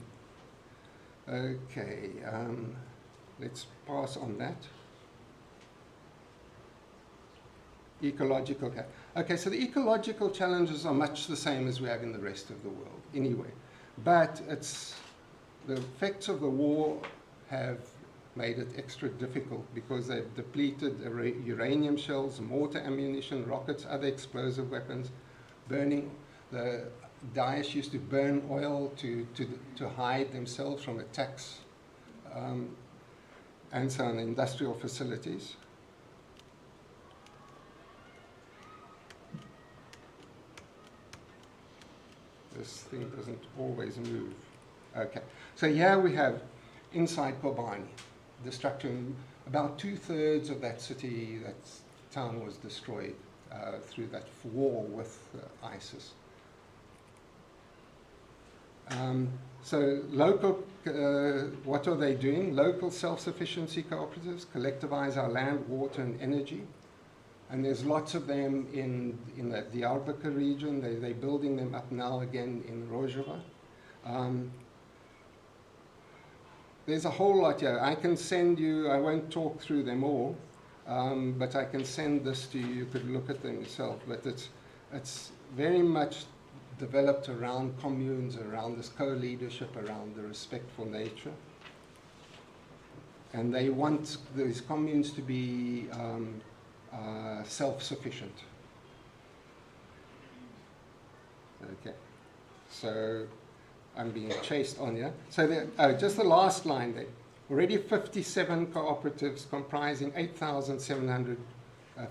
Okay, let's pass on that. Ecological. Okay, so the ecological challenges are much the same as we have in the rest of the world, anyway. But the effects of the war have made it extra difficult because they've depleted uranium shells, mortar ammunition, rockets, other explosive weapons, burning. The Daesh used to burn oil to hide themselves from attacks, and so on, industrial facilities. This thing doesn't always move. Okay, so here we have inside Kobani, destruction. About 2/3 of that city, that town was destroyed through that war with ISIS. So local, what are they doing? Local self-sufficiency cooperatives collectivize our land, water, and energy. And there's lots of them in the Diyarbakir region. They're building them up now again in Rojava. There's a whole lot here. I can send you, I won't talk through them all, but I can send this to you. You could look at them yourself. But it's very much developed around communes, around this co-leadership, around the respectful nature. And they want these communes to be self-sufficient. Okay, so I'm being chased on here. So just the last line there. Already 57 cooperatives comprising 8,700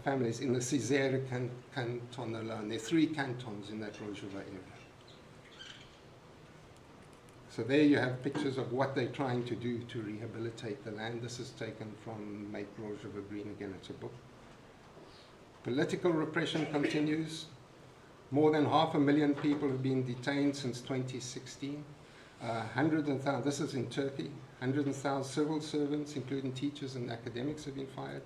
families in the Cizère canton alone. There are 3 cantons in that Rojava area. So there you have pictures of what they're trying to do to rehabilitate the land. This is taken from Make Rojava Green Again. It's a book. Political repression continues. More than 500,000 people have been detained since 2016. Hundreds of thousands, this is in Turkey, hundreds of thousands civil servants, including teachers and academics, have been fired.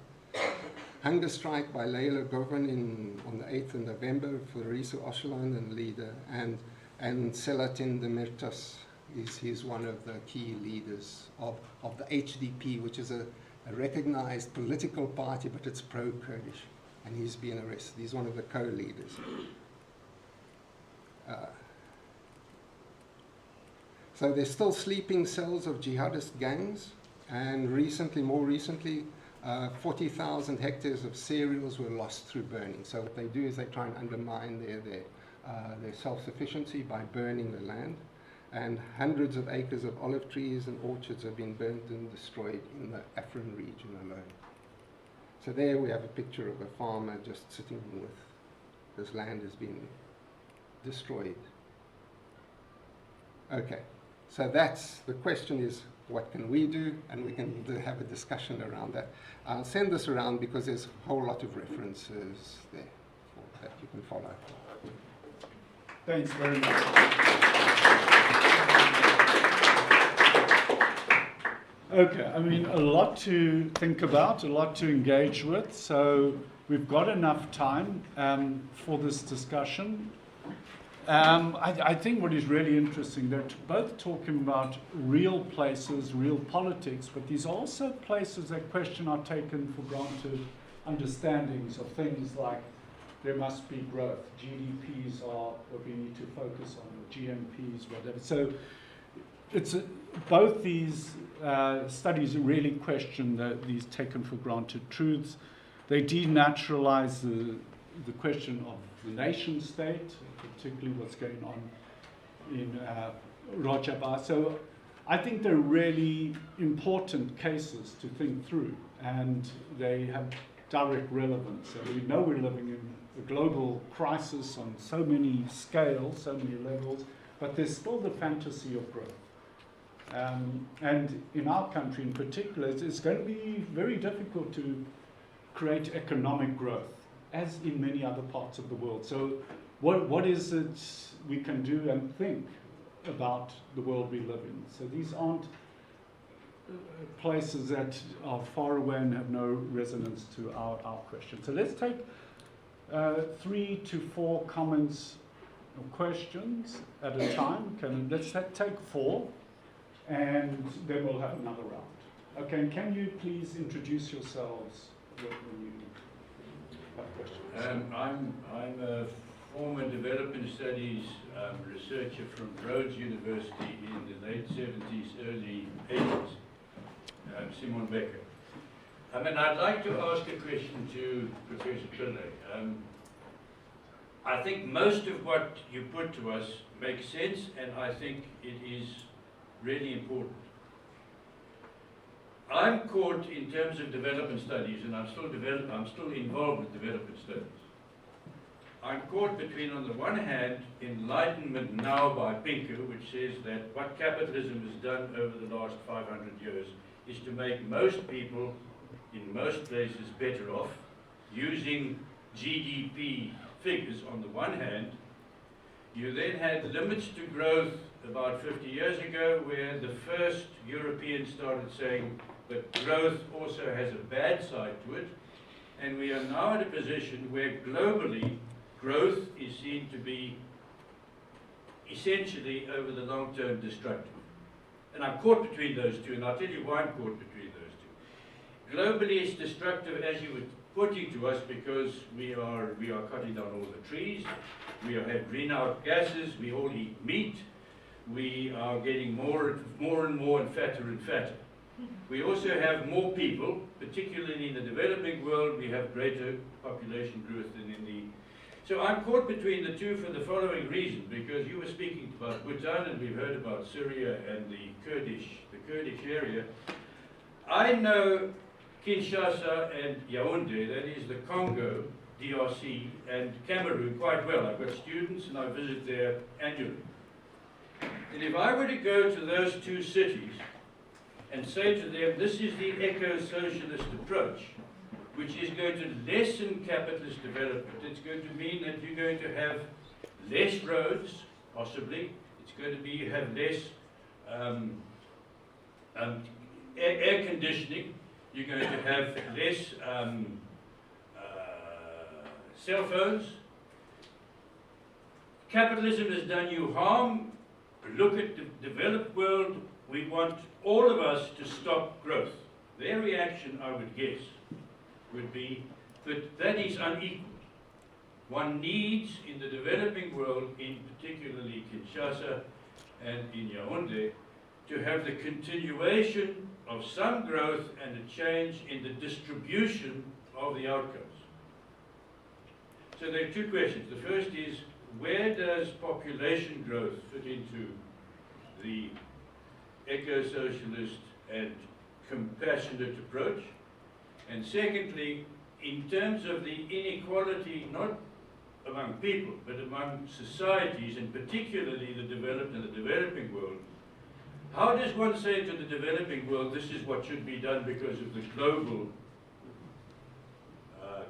hunger strike by Leila Govan on the 8th of November for Risu Oshalan and leader, and Selahattin Demirtas he's one of the key leaders of the HDP, which is a recognized political party, but it's pro-Kurdish, and he's been arrested. He's one of the co-leaders. So there's still sleeping cells of jihadist gangs, and more recently, 40,000 hectares of cereals were lost through burning. So what they do is they try and undermine their self-sufficiency by burning the land. And hundreds of acres of olive trees and orchards have been burnt and destroyed in the Afrin region alone. So there we have a picture of a farmer just sitting with this land has been destroyed. Okay, so the question is, what can we do? And we can have a discussion around that. I'll send this around because there's a whole lot of references there that you can follow. Thanks very much. Okay, I mean, a lot to think about, a lot to engage with, so we've got enough time for this discussion. I think what is really interesting, they're both talking about real places, real politics, but these are also places that question our taken for granted understandings of things like there must be growth. GDPs are what we need to focus on, or GMPs, whatever. So it's both these studies really question these taken for granted truths. They denaturalize the question of the nation state, particularly what's going on in Rojava. So I think they're really important cases to think through, and they have direct relevance. So we know we're living in a global crisis on so many scales, so many levels, but there's still the fantasy of growth. And in our country in particular, it's going to be very difficult to create economic growth, as in many other parts of the world. So what is it we can do and think about the world we live in? So these aren't places that are far away and have no resonance to our question. So let's take 3 to 4 comments or questions at a time. Let's take 4, and then we'll have another round. Okay, and can you please introduce yourselves when you have questions? I'm a former development studies researcher from Rhodes University in the late 70s, early 80s, Simon Becker. I'd like to ask a question to Professor Pillay. I think most of what you put to us makes sense, and I think it is really important. I'm caught in terms of development studies, and I'm still involved with development studies. I'm caught between, on the one hand, Enlightenment Now by Pinker, which says that what capitalism has done over the last 500 years is to make most people in most places better off, using GDP figures on the one hand. You then had limits to growth about 50 years ago, where the first Europeans started saying, but growth also has a bad side to it. And we are now in a position where globally, growth is seen to be essentially over the long term destructive. And I'm caught between those two, and I'll tell you why I'm caught between those two. Globally, it's destructive, as you were putting to us, because we are cutting down all the trees, we have greenhouse gases, we all eat meat, we are getting more and more and fatter. We also have more people, particularly in the developing world. We have greater population growth than in the... So I'm caught between the two for the following reason, because you were speaking about Bhutan, and we've heard about Syria and the Kurdish area. I know Kinshasa and Yaoundé, that is the Congo, DRC, and Cameroon quite well. I've got students and I visit there annually. And if I were to go to those two cities and say to them, this is the eco-socialist approach, which is going to lessen capitalist development. It's going to mean that you're going to have less roads, possibly. It's going to have less air conditioning. You're going to have less cell phones. Capitalism has done you harm. Look at the developed world. We want all of us to stop growth. Their reaction, I would guess, would be that that is unequal. One needs, in the developing world, in particularly Kinshasa and in Yaoundé, to have the continuation of some growth and a change in the distribution of the outcomes. So there are two questions. The first is, where does population growth fit into the eco-socialist and compassionate approach? And secondly, in terms of the inequality, not among people, but among societies, and particularly the developed and the developing world, how does one say to the developing world, this is what should be done because of the global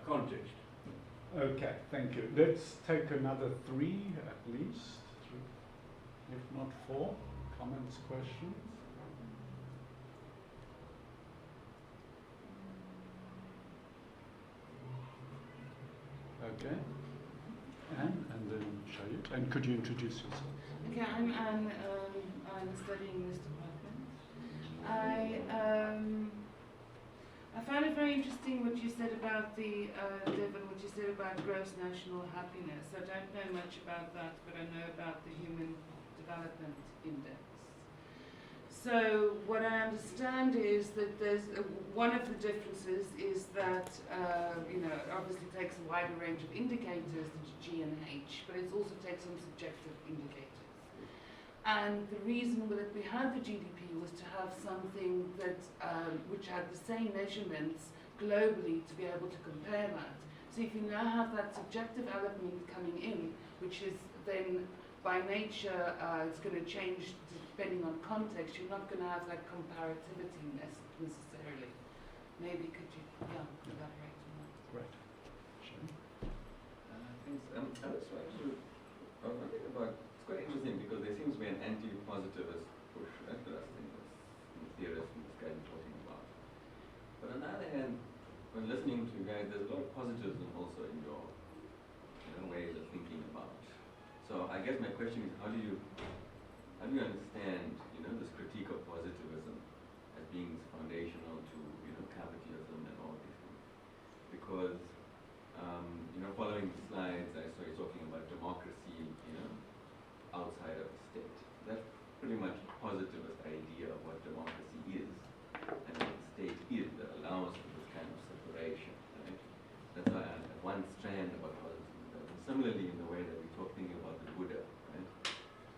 context? Okay, thank you. Let's take another 3 at least, if not 4. Comments, questions? Okay. And then Shahid. And could you introduce yourself? Okay, I'm Anne. I'm studying this department. I found it very interesting what you said about the Devan, what you said about gross national happiness. I don't know much about that, but I know about the Human Development Index. So what I understand is that there's one of the differences is that it obviously takes a wider range of indicators than G and H, but it also takes some subjective indicators. And the reason that we had the GDP was to have something that which had the same measurements globally to be able to compare that. So if you now have that subjective element coming in, which is then by nature it's going to change depending on context, you're not going to have that comparativity necessarily. Maybe could you elaborate on that? Great. Shahid? Thanks. I was trying to think about, it's quite interesting because there seems to be an anti-positivist push, right, that I think the theorists in this guy are talking about. But on the other hand, when listening to you guys, there's a lot of positivism also in your ways of thinking about. So I guess my question is, how do you understand this critique of positivism as being foundational to capitalism and all these things? Because following the slides, I saw you talking about democracy, outside of the state. That's pretty much a positivist idea of what democracy is and what the state is that allows for this kind of separation, right? That's why one strand about positivism. And similarly, in the way that we thinking about the Buddha, right?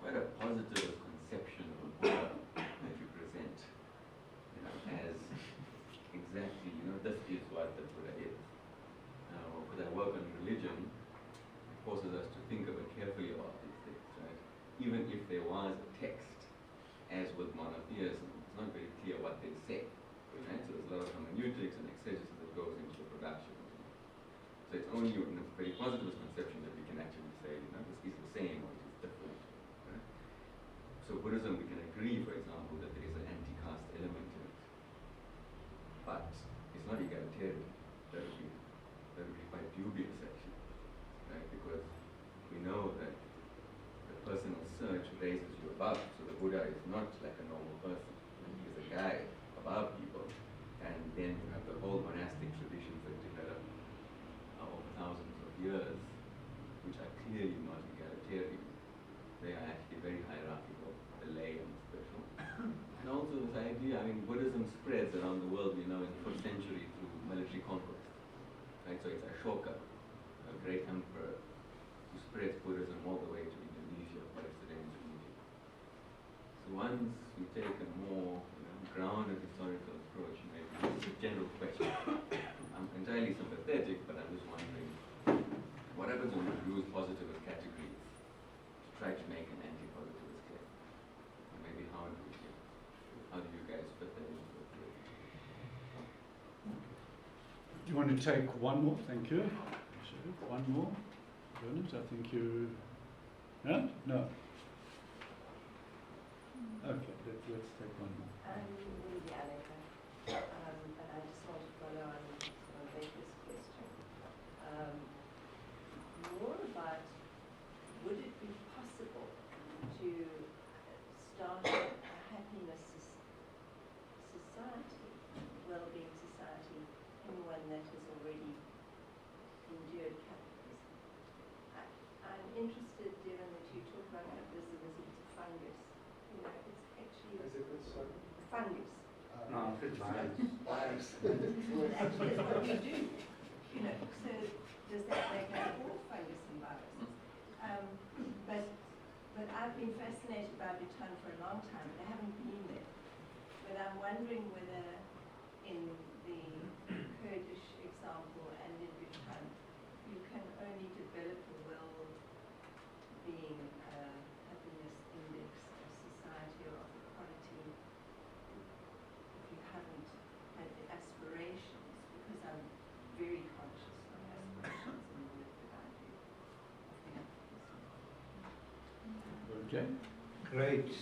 Quite a positivist conception of a Buddha that you present, as exactly, this is what the Buddha is. Now, because I work on religion, it forces us to think a bit carefully about these things, right? Even if there was a text, as with monotheism, it's not very clear what they say, right? So there's a lot of hermeneutics and exegesis that goes into the production. So it's only in a very positivist conception that we can actually say, this is the same or it is different, right? So Buddhism, we can agree, for example, that there is an anti-caste element in it, but it's not egalitarian. That would be quite dubious, actually, right? Because we know that the personal search raises you above. So the Buddha is not like a normal person. He's a guy above people. And then you have the whole monastic traditions that develop over thousands of years, which are clearly not egalitarian. They are actually very hierarchical, the lay and the spiritual. And also this idea, Buddhism spreads around the world, in the 1st century through military conquest. Right? So it's Ashoka, a great emperor, who spreads Buddhism all the way to Indonesia, present-day Indonesia. So once we take a more grounded historical approach, maybe this is a general question. I'm entirely sympathetic, but I'm just wondering, what happens when we use positivist categories to try to make an anti-positivist claim? And maybe how do you guys fit that into the theory? Do you want to take one more? Thank you. One more. Bernard, I think you... No? No. Okay, let's take one more. I'm Wendy Aleka, and I just want to follow on Becky's question. that has already endured capitalism. I'm interested, Devan, that you talk about capitalism as if it's a fungus. You know, it's actually As if it's fungus. No, it's virus. Well, actually, it's what we do. You know, so does that make us all fungus and viruses? But I've been fascinated by Bhutan for a long time, and I haven't been there. But I'm wondering whether in the Kurdish example and in Bhutan, you can only develop a well-being, happiness index of society or of equality if you haven't had the aspirations, because I'm very conscious of aspirations in the work that I do. Okay. Great.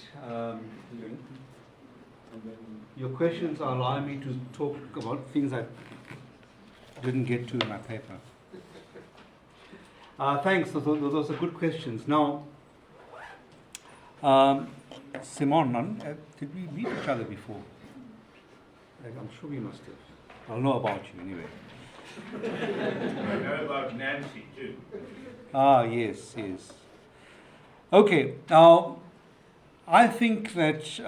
Your questions are allowing me to talk about things I didn't get to in my paper. Thanks. Those are good questions. Now, Simon, did we meet each other before? I'm sure we must have. I'll know about you anyway. I know about Nancy too. Ah, yes. Okay, now, I think that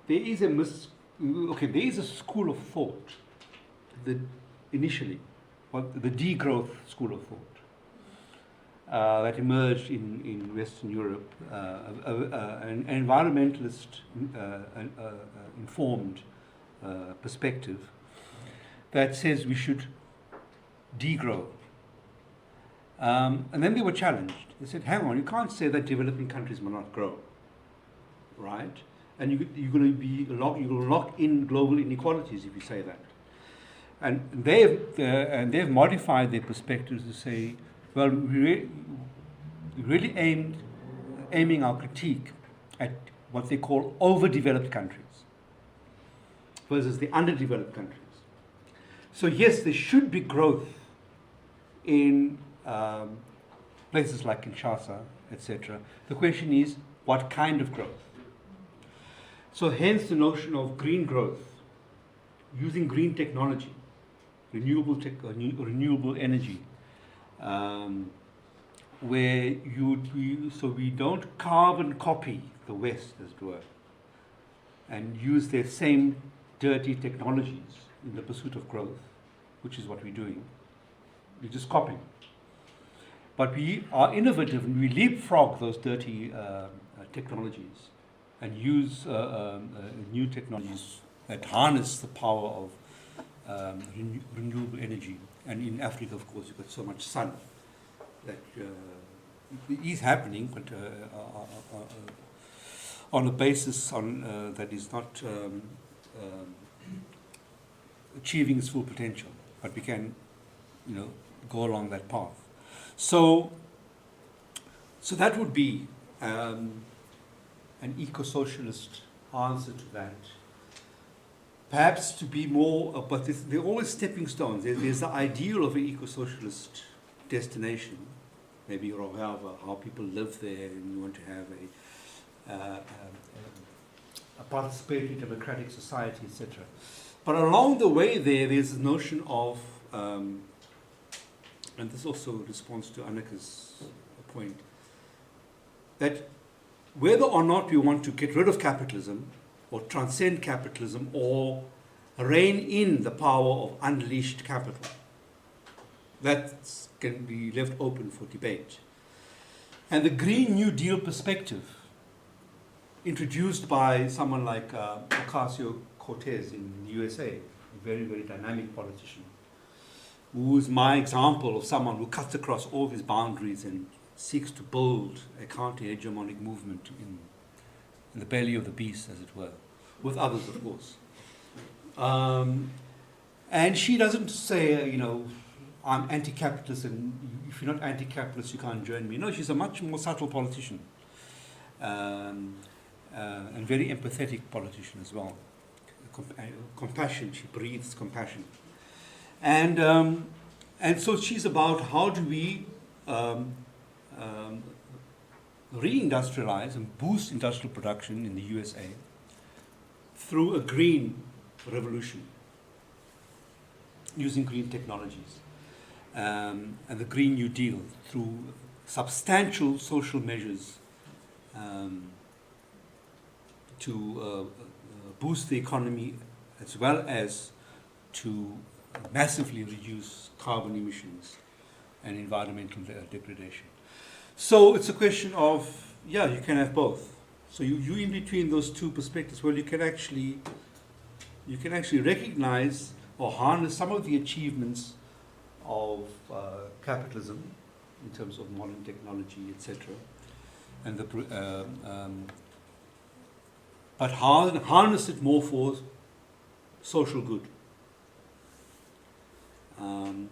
there is a school of thought that initially, the degrowth school of thought that emerged in Western Europe, an environmentalist informed perspective that says we should degrow. And then they were challenged. They said, hang on, you can't say that developing countries will not grow, right? And you're going to lock in global inequalities if you say that. And they've modified their perspectives to say, well, we're really aiming our critique at what they call overdeveloped countries versus the underdeveloped countries. So yes, there should be growth in places like Kinshasa, etc. The question is, what kind of growth? So hence the notion of green growth, using green technology, renewable energy, where so we don't carbon copy the West, as it were, and use their same dirty technologies in the pursuit of growth, which is what we're doing. We're just copying. But we are innovative and we leapfrog those dirty technologies and use new technologies that harness the power of renewable energy. And in Africa, of course, you've got so much sun that it is happening, but on a basis that is not achieving its full potential. But we can, go along that path. So that would be an eco-socialist answer to that. Perhaps to be more, but they're always stepping stones. There's the ideal of an eco-socialist destination, maybe Rojava, how people live there, and you want to have a participatory democratic society, etc. But along the way there's a notion of, and this also responds to Annika's point, that whether or not we want to get rid of capitalism or transcend capitalism or rein in the power of unleashed capital, that can be left open for debate. And the Green New Deal perspective, introduced by someone like Ocasio-Cortez in the USA, a very, very dynamic politician, who is my example of someone who cuts across all these boundaries and seeks to build a counter-hegemonic movement in the belly of the beast, as it were, with others, of course. And she doesn't say, I'm anti-capitalist, and if you're not anti-capitalist, you can't join me. No, she's a much more subtle politician, and very empathetic politician as well. Compassion, she breathes compassion. And so she's about how do we reindustrialize and boost industrial production in the USA through a green revolution, using green technologies and the Green New Deal through substantial social measures to boost the economy as well as to massively reduce carbon emissions and environmental degradation. So it's a question of, yeah, you can have both. So you in between those two perspectives, well, you can actually recognize or harness some of the achievements of capitalism in terms of modern technology, etc., and but harness it more for social good.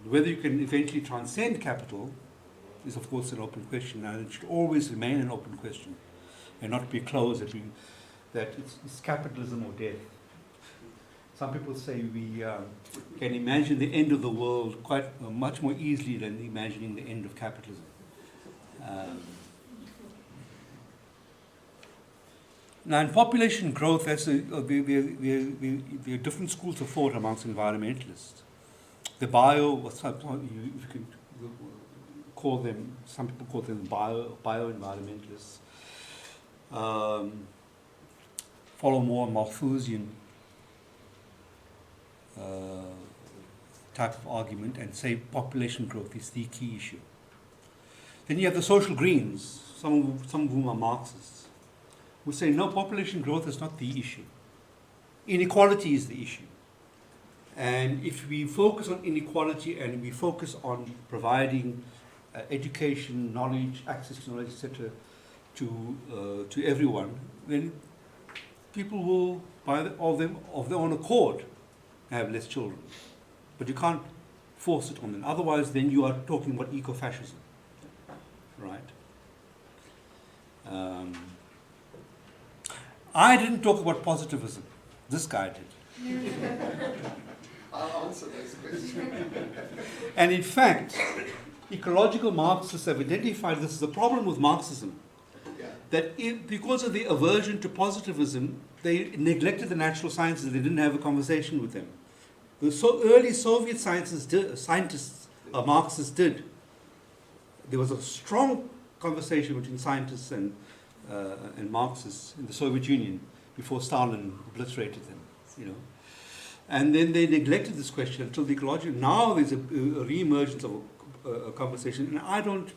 Whether you can eventually transcend capital is, of course, an open question, and it should always remain an open question, and not be closed that it's capitalism or death. Some people say we can imagine the end of the world quite much more easily than imagining the end of capitalism. Now, in population growth, there are different schools of thought amongst environmentalists. The you can call them, some people call them bio-environmentalists, follow more Malthusian type of argument and say population growth is the key issue. Then you have the social greens, some of whom are Marxists, who say no, population growth is not the issue. Inequality is the issue. And if we focus on inequality and we focus on providing education, knowledge, access to knowledge, etc., to everyone, then people will, of their own accord, have less children. But you can't force it on them. Otherwise, then you are talking about eco-fascism, right? I didn't talk about positivism. This guy did. I'll answer those questions. And in fact, ecological Marxists have identified this as a problem with Marxism. Yeah. That because of the aversion to positivism, they neglected the natural sciences. They didn't have a conversation with them. The early Soviet scientists, Marxists did. There was a strong conversation between scientists and Marxists in the Soviet Union before Stalin obliterated them, you know. And then they neglected this question until the ecological. Now there's a re-emergence of a conversation, and I don't,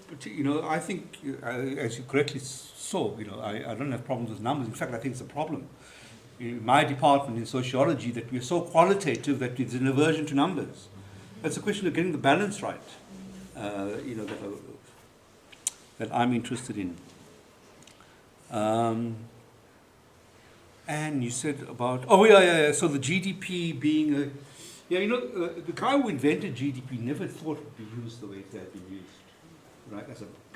I think, as you correctly saw, I don't have problems with numbers. In fact, I think it's a problem in my department in sociology that we're so qualitative that there's an aversion to numbers. It's a question of getting the balance right, that I'm interested in. And you said about, so the GDP being the guy who invented GDP never thought it would be used the way it had been used, right,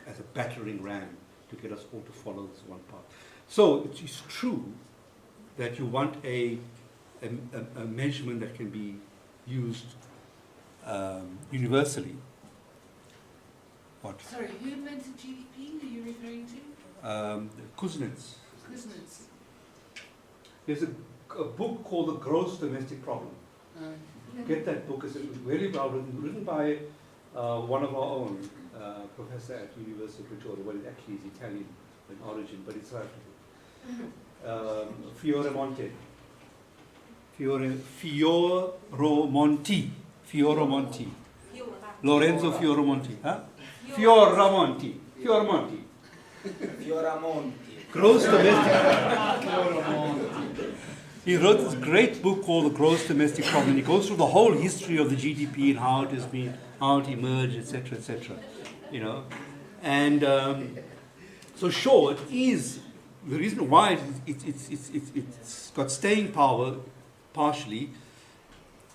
as a battering ram to get us all to follow this one path. So it is true that you want a measurement that can be used universally. What? Sorry, who invented GDP? Are you referring to? Kuznets. Kuznets. There's a book called The Gross Domestic Problem. Get that book. It's very well written by one of our own, professor at University of Pretoria. Well, it actually is Italian in origin, but it's South African. Fioramonti. Lorenzo Fioramonti. Huh? Fioramonti. Gross domestic. He wrote this great book called The Gross Domestic Problem. He goes through the whole history of the GDP and how it has been, how it emerged, etc., etc. And so sure, it is the reason why it's got staying power, partially,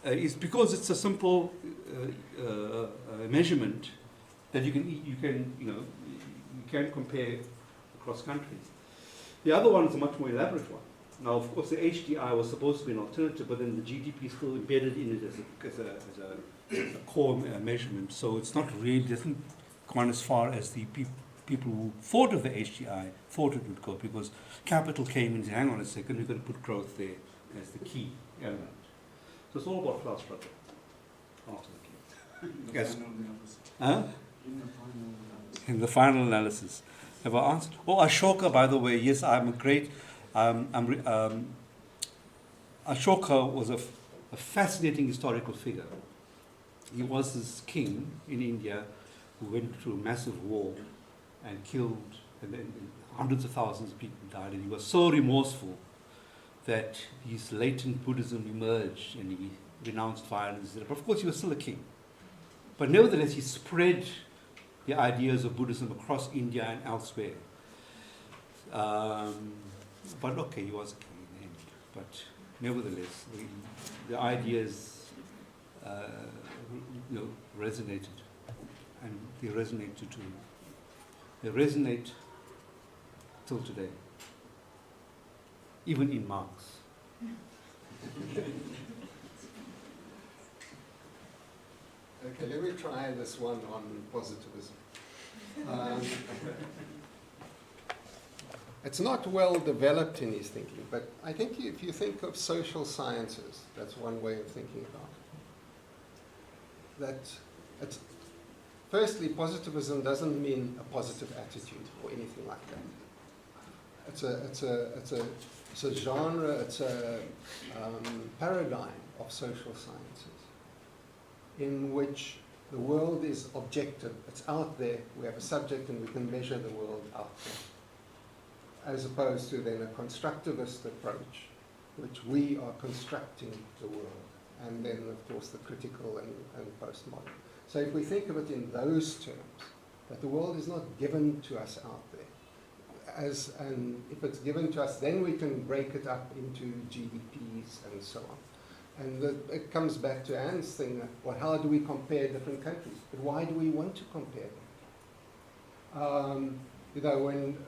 is because it's a simple measurement that you can compare across countries. The other one is a much more elaborate one. Now, of course, the HDI was supposed to be an alternative, but then the GDP is still embedded in it as a core measurement. So it's not really, doesn't go as far as the people who thought of the HDI thought it would go, because capital came in and said, hang on a second, we've got to put growth there as the key element. So it's all about class struggle. after the king. Yes. Huh? In the final analysis. Have I answered? Oh, Ashoka, by the way, yes, I'm a great. Ashoka was a fascinating historical figure. He was this king in India who went through a massive war and killed, and then hundreds of thousands of people died, and he was so remorseful that his latent Buddhism emerged and he renounced violence. But of course, he was still a king. But nevertheless, he spread the ideas of Buddhism across India and elsewhere. But okay, he was a king in the end. But nevertheless, the ideas resonated, and they resonate they resonate till today, even in Marx. Okay, let me try this one on positivism. It's not well developed in his thinking, but I think if you think of social sciences, that's one way of thinking about it. That it's, firstly, positivism doesn't mean a positive attitude or anything like that. It's a genre, it's a paradigm of social sciences in which the world is objective, it's out there, we have a subject and we can measure the world out there. As opposed to then a constructivist approach, which we are constructing the world, and then of course the critical and postmodern. So if we think of it in those terms, that the world is not given to us out there, and if it's given to us, then we can break it up into GDPs and so on. And it comes back to Anne's thing, well, how do we compare different countries? But why do we want to compare them? When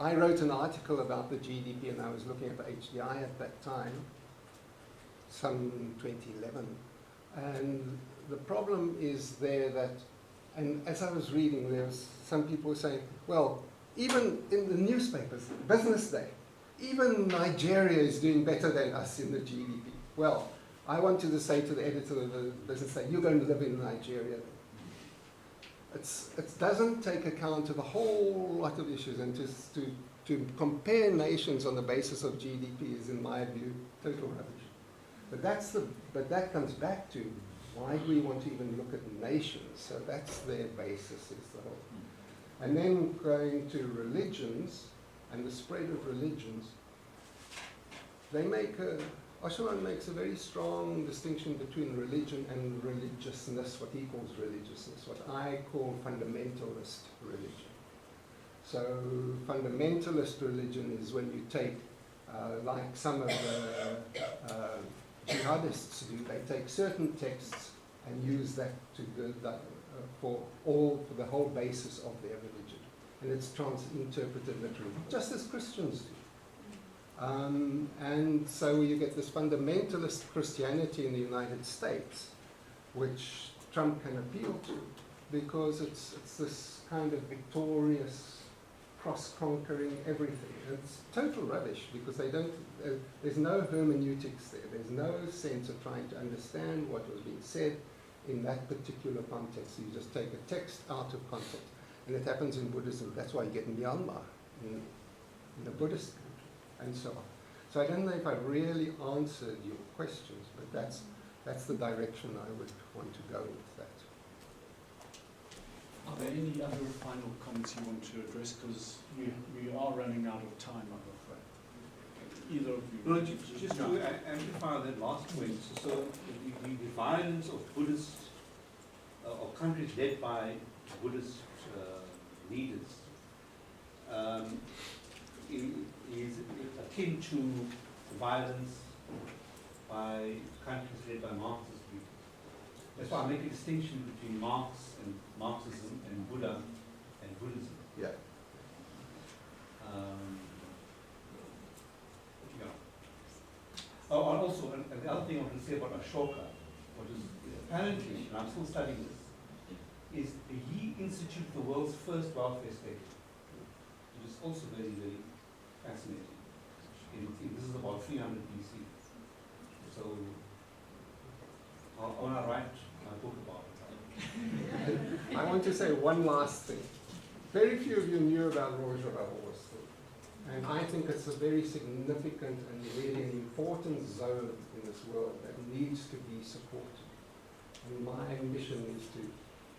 I wrote an article about the GDP and I was looking at the HDI at that time, some 2011, and the problem is there that, and as I was reading, there was some people saying, well, even in the newspapers, Business Day, even Nigeria is doing better than us in the GDP. Well, I wanted to say to the editor of the Business Day, you're going to live in Nigeria. It doesn't take account of a whole lot of issues, and to compare nations on the basis of GDP is, in my view, total rubbish. But that comes back to why do we want to even look at nations? So that's their basis, is the whole. And then going to religions and the spread of religions, Osherman makes a very strong distinction between religion and religiousness, what he calls religiousness, what I call fundamentalist religion. So fundamentalist religion is when you take, like some of the jihadists do, they take certain texts and use that to for the whole basis of their religion. And it's interpreted literally, just as Christians do. And so you get this fundamentalist Christianity in the United States, which Trump can appeal to, because it's this kind of victorious, cross-conquering everything. And it's total rubbish, because there's no hermeneutics there. There's no sense of trying to understand what was being said in that particular context. You just take a text out of context. And it happens in Buddhism. That's why you get Myanmar in the Buddhist country, and so on. So I don't know if I've really answered your questions, but that's the direction I would want to go with that. Are there any other final comments you want to address? Because we are running out of time, I'm afraid. Either of you. No, just to amplify that last point, so the violence of Buddhist, or countries led by Buddhist leaders, is akin to violence by countries led by Marxist leaders. That's why I make a distinction between Marxism and Buddha and Buddhism. Yeah. Oh, and also, and the other thing I want to say about Ashoka, what is apparently, and I'm still studying this, is he instituted the world's first welfare state, which is also very, very fascinating. This is about 300 BC. So, when I write my want to say one last thing. Very few of you knew about Rojava Horse, and I think it's a very significant and really an important zone in this world that needs to be supported. And my mission is to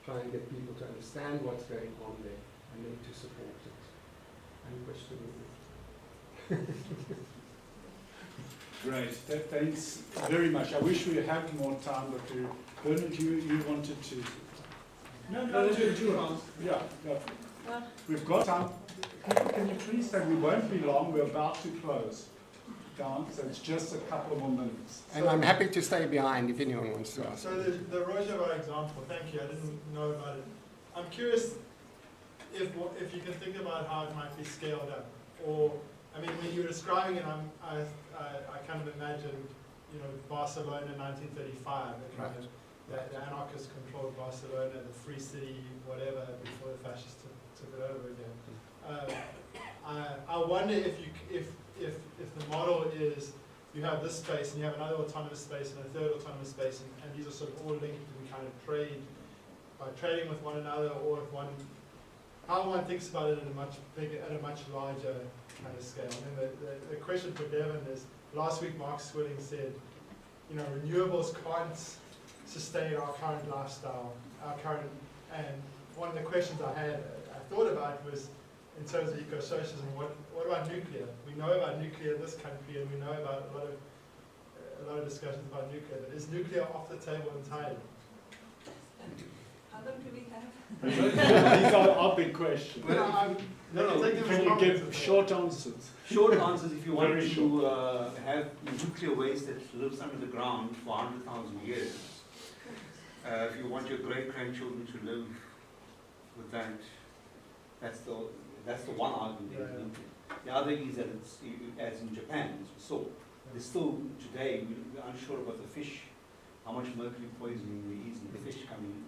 try and get people to understand what's going on there and then to support it. Any questions? Great. Thanks very much. I wish we had more time, but Bernard, you wanted to. No, do. Yeah. We've got time. Can you please say we won't be long? We're about to close down, so it's just a couple more minutes. And I'm happy to stay behind if anyone wants to ask. So the Rojava example, thank you. I didn't know about it. I'm curious if you can think about how it might be scaled up, or I mean, when you were describing it, I kind of imagined, you know, Barcelona 1935, the anarchist controlled Barcelona, the free city, whatever, before the fascists took it over again. I wonder if the model is you have this space and you have another autonomous space and a third autonomous space, and these are sort of all linked and kind of trade by trading with one another, or if one, how one thinks about it at a much bigger, at a much larger kind of scale. I mean, the question for Devan is, last week Mark Swilling said, you know, renewables can't sustain our current lifestyle, and one of the questions I thought about was, in terms of eco-socialism, what about nuclear? We know about nuclear in this country, and we know about a lot of discussions about nuclear, but is nuclear off the table entirely? How long do we have? These are our big questions. Can you give short answers? Short answers, if you want Very to have nuclear waste that lives under the ground for 100,000 years, if you want your great-grandchildren to live with that, that's the one argument. Yeah. The other is that it's, as in Japan, as we saw, there's still today, we're unsure about the fish, how much mercury poisoning there is in the fish coming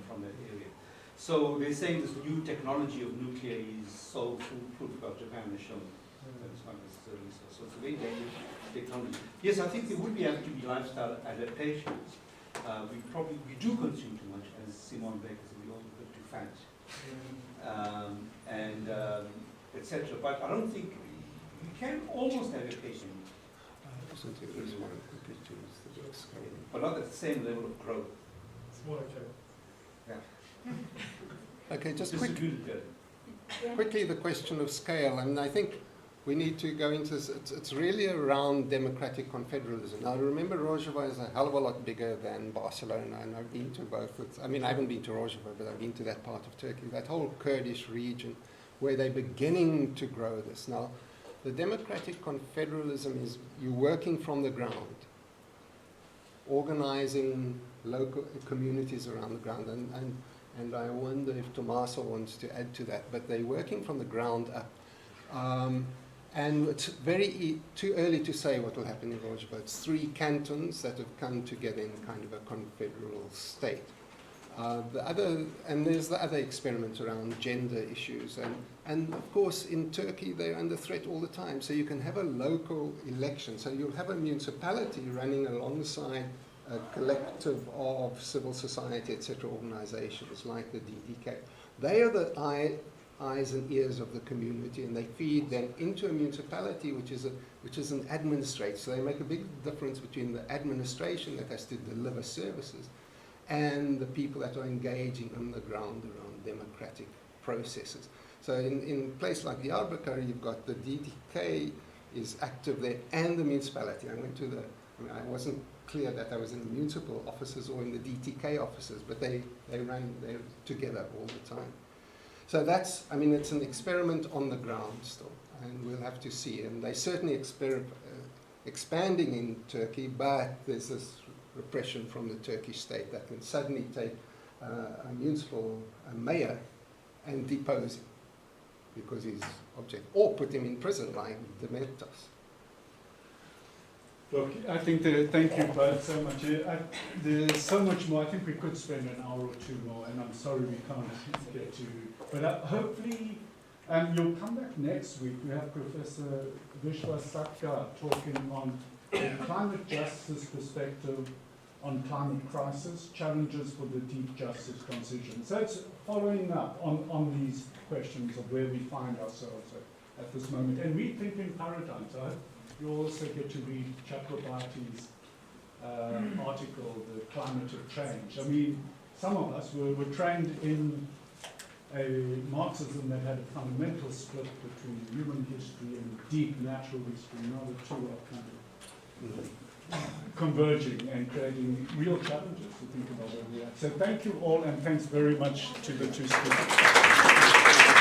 from that area. So they're saying this new technology of nuclear is so foolproof, but Japan has shown that it's not necessarily so. So it's a very dangerous technology. Yes, I think there would have to be lifestyle adaptations. We do consume too much, as Simone Baker said, we all get too fat, etc. But I don't think you can almost have a patient, but not at the same level of growth. Smaller code. Yeah. Okay, just Disagree with that. quickly the question of scale, and I think we need to go into this. It's really around democratic confederalism. Now remember, Rojava is a hell of a lot bigger than Barcelona, and I've been to both. I mean, I haven't been to Rojava, but I've been to that part of Turkey, that whole Kurdish region, where they're beginning to grow this. Now, the democratic confederalism is you working from the ground, organizing local communities around the ground, and I wonder if Tommaso wants to add to that, but they're working from the ground up. And it's too early to say what will happen in Rojava. It's 3 cantons that have come together in kind of a confederal state. There's the other experiments around gender issues. And of course, in Turkey, they're under threat all the time. So you can have a local election. So you'll have a municipality running alongside a collective of civil society, etc., organizations like the DDK. They are the eyes and ears of the community, and they feed them into a municipality, which is an administrator. So they make a big difference between the administration that has to deliver services and the people that are engaging on the ground around democratic processes. So in a place like the Diyarbakir, you've got the DDK is active there, and the municipality. I wasn't clear that I was in the municipal offices or in the DTK offices, but they're together all the time. So it's an experiment on the ground still, and we'll have to see. And they're certainly expanding in Turkey, but there's this repression from the Turkish state that can suddenly take a municipal mayor and depose him because he's object, or put him in prison like Demetrius. Look, I think thank you both so much. There's so much more. I think we could spend an hour or two more, and I'm sorry we can't get to. But hopefully, you'll come back next week. We have Professor Vishwa Satka talking on the climate justice perspective on climate crisis, challenges for the deep justice transition. So it's following up on these questions of where we find ourselves at this moment. And rethinking paradigms. I hope you also get to read Chakrabarty's article, The Climate of Change. I mean, some of us were trained in a Marxism that had a fundamental split between human history and deep natural history. Now the two are kind of converging and creating real challenges to think about where we are. So thank you all, and thanks very much to the two speakers.